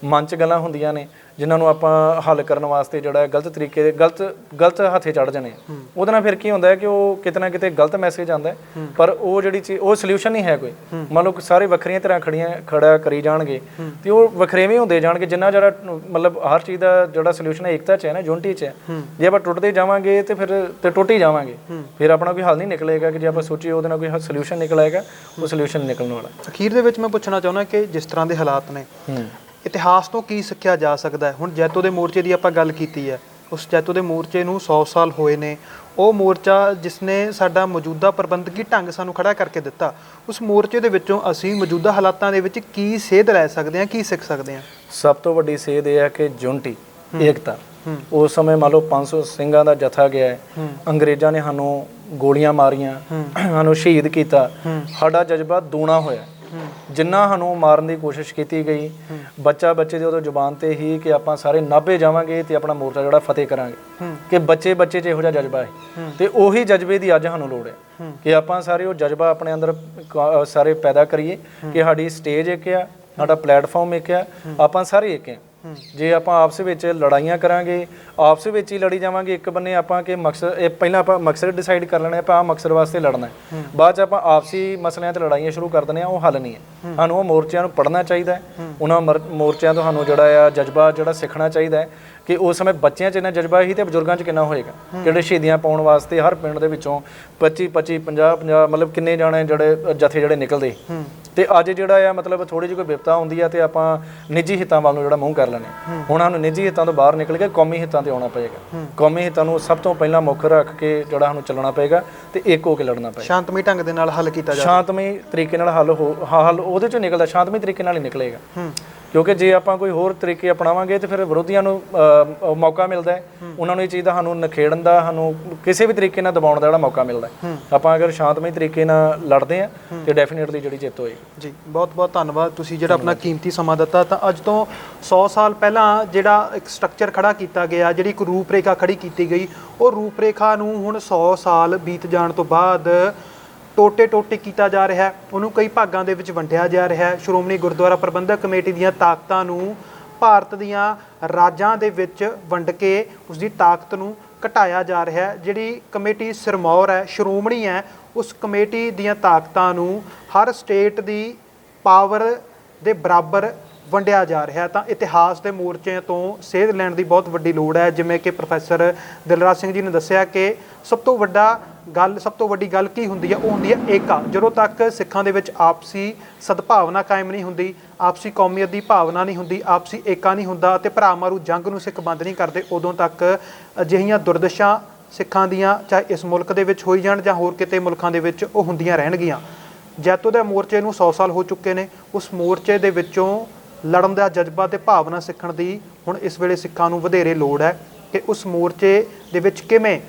ਮਨ 'ਚ ਗੱਲਾਂ ਹੁੰਦੀਆਂ ਨੇ ਜਿਨ੍ਹਾਂ ਨੂੰ ਆਪਾਂ ਹੱਲ ਕਰਨ ਵਾਸਤੇ ਜਿਹੜਾ ਗਲਤ ਤਰੀਕੇ ਦੇ ਗਲਤ ਹੱਥੇ ਚੜ ਜਾਣੇ, ਉਹਦੇ ਨਾਲ ਫਿਰ ਕੀ ਹੁੰਦਾ ਹੈ ਕਿ ਉਹ ਕਿਤੇ ਨਾ ਕਿਤੇ ਗਲਤ ਮੈਸੇਜ ਆਉਂਦਾ, ਪਰ ਉਹ ਜਿਹੜੀ ਚੀਜ਼ ਉਹ ਸੋਲੂਸ਼ਨ ਨਹੀਂ ਹੈ ਕੋਈ। ਮੰਨ ਲਓ ਸਾਰੇ ਵੱਖਰੀਆਂ ਤਰ੍ਹਾਂ ਖੜਾ ਕਰੀ ਜਾਣਗੇ ਤੇ ਉਹ ਵੱਖਰੇਵੇਂ ਹੁੰਦੇ ਜਾਣਗੇ, ਜਿੰਨਾ ਜਿਹੜਾ ਮਤਲਬ ਹਰ ਚੀਜ਼ ਦਾ ਜਿਹੜਾ ਸੋਲੂਸ਼ਨ ਹੈ ਏਕਤਾ 'ਚ ਹੈ ਨਾ, ਯੂਨਿਟੀ 'ਚ ਹੈ। ਜੇ ਆਪਾਂ ਟੁੱਟਦੇ ਜਾਵਾਂਗੇ ਤੇ ਫਿਰ ਟੁੱਟ ਹੀ ਜਾਵਾਂਗੇ, ਫਿਰ ਆਪਣਾ ਕੋਈ ਹੱਲ ਨਹੀਂ ਨਿਕਲੇਗਾ। ਕਿ ਜੇ ਆਪਾਂ ਸੋਚੀਏ ਉਹਦੇ ਨਾਲ ਕੋਈ ਸੋਲੂਸ਼ਨ ਨਿਕਲ ਆਏਗਾ, ਉਹ ਸੋਲੂਸ਼ਨ ਨਿਕਲਣ ਵਾਲਾ। ਅਖੀਰ ਦੇ ਵਿੱਚ ਮੈਂ ਪੁੱਛਣਾ ਚਾਹੁੰਦਾ ਕਿ ਜਿਸ ਤਰ੍ਹਾਂ ਦੇ ਹਾਲਾਤ ਨੇ, ਇਤਿਹਾਸ ਤੋਂ ਕੀ ਸਿੱਖਿਆ ਜਾ ਸਕਦਾ ਹੈ? ਹੁਣ ਜੈਤੋ ਦੇ ਮੋਰਚੇ ਦੀ ਆਪਾਂ ਗੱਲ ਕੀਤੀ ਹੈ, ਉਸ ਜੈਤੋ ਦੇ ਮੋਰਚੇ ਨੂੰ 100 ਸਾਲ ਹੋਏ ਨੇ। ਉਹ ਮੋਰਚਾ ਜਿਸ ਨੇ ਸਾਡਾ ਮੌਜੂਦਾ ਪ੍ਰਬੰਧਕੀ ਢੰਗ ਸਾਨੂੰ ਖੜਾ ਕਰਕੇ ਦਿੱਤਾ, ਉਸ ਮੋਰਚੇ ਦੇ ਵਿੱਚੋਂ ਅਸੀਂ ਮੌਜੂਦਾ ਹਾਲਾਤਾਂ ਦੇ ਵਿੱਚ ਕੀ ਸੇਧ ਲੈ ਸਕਦੇ ਹਾਂ, ਕੀ ਸਿੱਖ ਸਕਦੇ ਹਾਂ? ਸਭ ਤੋਂ ਵੱਡੀ ਸੇਧ ਇਹ ਹੈ ਕਿ ਯੂਨਿਟੀ, ਏਕਤਾ। ਉਸ ਸਮੇਂ ਮੰਨ ਲਓ 500 ਸਿੰਘਾਂ ਦਾ ਜਥਾ ਗਿਆ ਹੈ, ਅੰਗਰੇਜ਼ਾਂ ਨੇ ਸਾਨੂੰ ਗੋਲੀਆਂ ਮਾਰੀਆਂ, ਸਾਨੂੰ ਸ਼ਹੀਦ ਕੀਤਾ, ਸਾਡਾ ਜਜ਼ਬਾ ਦੂਣਾ ਹੋਇਆ। ਜਿੰਨਾ ਸਾਨੂੰ ਮਾਰਨ ਦੀ ਕੋਸ਼ਿਸ਼ ਕੀਤੀ ਗਈ, ਬੱਚੇ ਦੇ ਉਦੋਂ ਜ਼ੁਬਾਨ ਤੇ ਹੀ ਕਿ ਆਪਾਂ ਸਾਰੇ ਨਾਭੇ ਜਾਵਾਂਗੇ ਤੇ ਆਪਣਾ ਮੋਰਚਾ ਜਿਹੜਾ ਫਤਿਹ ਕਰਾਂਗੇ, ਕਿ ਬੱਚੇ 'ਚ ਇਹੋ ਜਿਹਾ ਜਜ਼ਬਾ ਹੈ। ਤੇ ਉਹੀ ਜਜ਼ਬੇ ਦੀ ਅੱਜ ਸਾਨੂੰ ਲੋੜ ਹੈ ਕਿ ਆਪਾਂ ਸਾਰੇ ਉਹ ਜਜ਼ਬਾ ਆਪਣੇ ਅੰਦਰ ਸਾਰੇ ਪੈਦਾ ਕਰੀਏ ਕਿ ਸਾਡੀ ਸਟੇਜ ਇੱਕ ਆ, ਸਾਡਾ ਪਲੇਟਫਾਰਮ ਇੱਕ ਆ, ਆਪਾਂ ਸਾਰੇ ਇੱਕ ਆ। ਜੇ ਆਪਾਂ ਆਪਸ ਵਿੱਚ ਲੜਾਈਆਂ ਕਰਾਂਗੇ, ਆਪਸ ਵਿੱਚ ਹੀ ਲੜੀ ਜਾਵਾਂਗੇ, ਇੱਕ ਬੰਨੇ ਆਪਾਂ ਕਿ ਮਕਸਦ ਪਹਿਲਾਂ ਆਪਾਂ ਮਕਸਦ ਡਿਸਾਈਡ ਕਰ ਲੈਣਾ, ਆਪਾਂ ਆਹ ਮਕਸਦ ਵਾਸਤੇ ਲੜਨਾ ਹੈ, ਬਾਅਦ 'ਚ ਆਪਾਂ ਆਪਸੀ ਮਸਲਿਆਂ ਤੇ ਲੜਾਈਆਂ ਸ਼ੁਰੂ ਕਰ ਦਿੰਦੇ ਹਾਂ, ਉਹ ਹੱਲ ਨਹੀਂ ਹੈ। ਸਾਨੂੰ ਉਹ ਮੋਰਚਿਆਂ ਨੂੰ ਪੜ੍ਹਨਾ ਚਾਹੀਦਾ ਹੈ, ਉਹਨਾਂ ਮੋਰਚਿਆਂ ਤੋਂ ਸਾਨੂੰ ਜਿਹੜਾ ਆ ਜਜ਼ਬਾ ਜਿਹੜਾ ਸਿੱਖਣਾ ਚਾਹੀਦਾ ਹੈ ਕਿ ਉਸ ਸਮੇਂ ਬੱਚਿਆਂ 'ਚ ਇੰਨਾ ਜਜ਼ਬਾ ਹੀ ਤੇ ਬਜ਼ੁਰਗਾਂ 'ਚ ਕਿੰਨਾ ਹੋਏਗਾ। ਜਿਹੜੇ ਸ਼ਹੀਦੀਆਂ ਪਾਉਣ ਵਾਸਤੇ ਹਰ ਪਿੰਡ ਦੇ ਵਿੱਚੋਂ 25 50 ਮਤਲਬ ਕਿੰਨੇ ਜਾਣੇ ਜਿਹੜੇ ਜਥੇ ਜਿਹੜੇ ਨਿਕਲਦੇ, ਤੇ ਅੱਜ ਜਿਹੜਾ ਆ ਮਤਲਬ ਥੋੜੀ ਜਿਹੀ ਕੋਈ ਵਿਪਤਾ ਹੁੰਦੀ ਆ ਤੇ ਆਪਾਂ ਨਿੱਜੀ ਹਿੱਤਾਂ ਵੱਲ ਨੂੰ ਜਿਹੜਾ ਮੂੰਹ ਕਰ ਲੈਣੇ। ਹੁਣ ਸਾਨੂੰ ਨਿੱਜੀ ਹਿੱਤਾਂ ਤੋਂ ਬਾਹਰ ਨਿਕਲ ਕੇ ਕੌਮੀ ਹਿੱਤਾਂ ਤੇ ਆਉਣਾ ਪਏਗਾ। ਕੌਮੀ ਹਿੱਤਾਂ ਨੂੰ ਸਭ ਤੋਂ ਪਹਿਲਾਂ ਮੁੱਖ ਰੱਖ ਕੇ ਜਿਹੜਾ ਸਾਨੂੰ ਚੱਲਣਾ ਪਏਗਾ ਤੇ ਇੱਕ ਹੋ ਕੇ ਲੜਨਾ ਪਏਗਾ। ਸ਼ਾਂਤਮਈ ਢੰਗ ਦੇ ਨਾਲ ਹੱਲ ਕੀਤਾ ਜਾਵੇ, ਸ਼ਾਂਤਮਈ ਤਰੀਕੇ ਨਾਲ ਹੱਲ ਉਹਦੇ 'ਚੋਂ ਨਿਕਲਦਾ, ਸ਼ਾਂਤਮਈ ਤਰੀਕੇ ਨਾਲ ਹੀ ਨਿਕਲੇਗਾ। ਕਿਉਂਕਿ ਜੇ ਆਪਾਂ ਕੋਈ ਹੋਰ ਤਰੀਕੇ ਅਪਣਾਵਾਂਗੇ ਤੇ ਫਿਰ ਵਿਰੋਧੀਆਂ ਨੂੰ ਮੌਕਾ ਮਿਲਦਾ ਹੈ, ਉਹਨਾਂ ਨੂੰ ਇਹ ਚੀਜ਼ ਦਾ ਸਾਨੂੰ ਨਖੇੜਨ ਦਾ, ਸਾਨੂੰ ਕਿਸੇ ਵੀ ਤਰੀਕੇ ਨਾਲ ਦਬਾਉਣ ਦਾ ਜਿਹੜਾ ਮੌਕਾ ਮਿਲਦਾ। ਆਪਾਂ ਅਗਰ ਸ਼ਾਂਤਮਈ ਤਰੀਕੇ ਨਾਲ ਲੜਦੇ ਹਾਂ ਤੇ ਡੈਫੀਨੇਟਲੀ ਜਿਹੜੀ ਜਿੱਤ ਹੋਏਗੀ। ਜੀ ਬਹੁਤ ਬਹੁਤ ਧੰਨਵਾਦ, ਤੁਸੀਂ ਜਿਹੜਾ ਆਪਣਾ ਕੀਮਤੀ ਸਮਾਂ ਦਿੱਤਾ। ਤਾਂ ਅੱਜ ਤੋਂ 100 ਸਾਲ ਪਹਿਲਾਂ ਜਿਹੜਾ ਇੱਕ ਸਟਰਕਚਰ ਖੜਾ ਕੀਤਾ ਗਿਆ, ਜਿਹੜੀ ਇੱਕ ਰੂਪਰੇਖਾ ਖੜੀ ਕੀਤੀ ਗਈ, ਉਹ ਰੂਪਰੇਖਾ ਨੂੰ ਹੁਣ 100 ਸਾਲ ਬੀਤ ਜਾਣ ਤੋਂ ਬਾਅਦ ਟੋਟੇ ਕੀਤਾ ਜਾ ਰਿਹਾ ਹੈ, ਉਹਨੂੰ ਕਈ ਭਾਗਾਂ ਦੇ ਵਿੱਚ ਵੰਡਿਆ ਜਾ ਰਿਹਾ ਹੈ। ਸ਼੍ਰੋਮਣੀ ਗੁਰਦੁਆਰਾ ਪ੍ਰਬੰਧਕ ਕਮੇਟੀ ਦੀਆਂ ਤਾਕਤਾਂ ਨੂੰ ਭਾਰਤ ਦੀਆਂ ਰਾਜਾਂ ਦੇ ਵਿੱਚ ਵੰਡ ਕੇ ਉਸ ਦੀ ਤਾਕਤ ਨੂੰ ਘਟਾਇਆ ਜਾ ਰਿਹਾ ਹੈ। ਜਿਹੜੀ ਕਮੇਟੀ ਸਿਰਮੌਰ ਹੈ, ਸ਼੍ਰੋਮਣੀ ਹੈ, ਉਸ ਕਮੇਟੀ ਦੀਆਂ ਤਾਕਤਾਂ ਨੂੰ ਹਰ ਸਟੇਟ ਦੀ ਪਾਵਰ ਦੇ ਬਰਾਬਰ ਵੰਡਿਆ ਜਾ ਰਿਹਾ। ਤਾਂ ਇਤਿਹਾਸ ਦੇ ਮੋਰਚੇ ਤੋਂ ਸੇਧ ਲੈਣ ਦੀ ਬਹੁਤ ਵੱਡੀ ਲੋੜ ਹੈ। ਜਿਵੇਂ ਕਿ ਪ੍ਰੋਫੈਸਰ ਦਿਲਰਾਜ ਸਿੰਘ ਜੀ ਨੇ ਦੱਸਿਆ ਕਿ ਸਭ ਤੋਂ ਵੱਡੀ ਗੱਲ ਕੀ ਹੁੰਦੀ ਹੈ? ਉਹ ਹੁੰਦੀ ਹੈ ਏਕਾ। ਜਦੋਂ ਤੱਕ ਸਿੱਖਾਂ ਦੇ ਵਿੱਚ ਆਪਸੀ ਸਦਭਾਵਨਾ ਕਾਇਮ ਨਹੀਂ ਹੁੰਦੀ, ਆਪਸੀ ਕੌਮੀਅਤ ਦੀ ਭਾਵਨਾ ਨਹੀਂ ਹੁੰਦੀ, ਆਪਸੀ ਏਕਾ ਨਹੀਂ ਹੁੰਦਾ ਤੇ ਭਰਾ ਮਾਰੂ ਜੰਗ ਨੂੰ ਸਿੱਖ ਬੰਦ ਨਹੀਂ ਕਰਦੇ, ਉਦੋਂ ਤੱਕ ਅਜਿਹੀਆਂ ਦੁਰਦਸ਼ਾ ਸਿੱਖਾਂ ਦੀਆਂ ਚਾਹੇ ਇਸ ਮੁਲਕ ਦੇ ਵਿੱਚ ਹੋਈ ਜਾਣ ਜਾਂ ਹੋਰ ਕਿਤੇ ਮੁਲਕਾਂ ਦੇ ਵਿੱਚ, ਉਹ ਹੁੰਦੀਆਂ ਰਹਿਣਗੀਆਂ। ਜੈਤੋ ਦੇ ਮੋਰਚੇ ਨੂੰ 100 ਸਾਲ ਹੋ ਚੁੱਕੇ ਨੇ। ਉਸ ਮੋਰਚੇ ਦੇ ਵਿੱਚੋਂ ਲੜਨ ਦਾ ਜਜ਼ਬਾ ਤੇ ਭਾਵਨਾ ਸਿੱਖਣ ਦੀ ਹੁਣ ਇਸ ਵੇਲੇ ਸਿੱਖਾਂ ਨੂੰ ਵਧੇਰੇ ਲੋੜ ਹੈ ਕਿ ਉਸ ਮੋਰਚੇ ਦੇ ਵਿੱਚ ਕਿਵੇਂ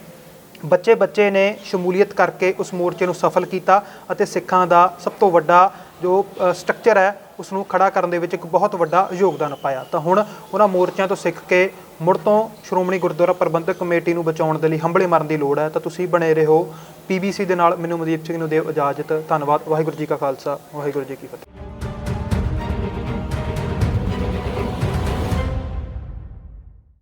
ਬੱਚੇ ਨੇ ਸ਼ਮੂਲੀਅਤ ਕਰਕੇ ਉਸ ਮੋਰਚੇ ਨੂੰ ਸਫਲ ਕੀਤਾ ਅਤੇ ਸਿੱਖਾਂ ਦਾ ਸਭ ਤੋਂ ਵੱਡਾ ਜੋ ਸਟਰਕਚਰ ਹੈ ਉਸ ਨੂੰ ਖੜਾ ਕਰਨ ਦੇ ਵਿੱਚ ਇੱਕ ਬਹੁਤ ਵੱਡਾ ਯੋਗਦਾਨ ਪਾਇਆ। ਤਾਂ ਹੁਣ ਉਹਨਾਂ ਮੋਰਚਿਆਂ ਤੋਂ ਸਿੱਖ ਕੇ ਮੁੜ ਤੋਂ ਸ਼੍ਰੋਮਣੀ ਗੁਰਦੁਆਰਾ ਪ੍ਰਬੰਧਕ ਕਮੇਟੀ ਨੂੰ ਬਚਾਉਣ ਦੇ ਲਈ ਹੰਭਲੇ ਮਾਰਨ ਦੀ ਲੋੜ ਹੈ। ਤਾਂ ਤੁਸੀਂ ਬਣੇ ਰਹੋ PBC ਦੇ ਨਾਲ। ਮੈਨੂੰ ਮਨਦੀਪ ਸਿੰਘ ਨੂੰ ਦਿਓ ਇਜਾਜ਼ਤ। ਧੰਨਵਾਦ। ਵਾਹਿਗੁਰੂ ਜੀ ਕਾ ਖਾਲਸਾ, ਵਾਹਿਗੁਰੂ ਜੀ ਕੀ ਫਤਿਹ।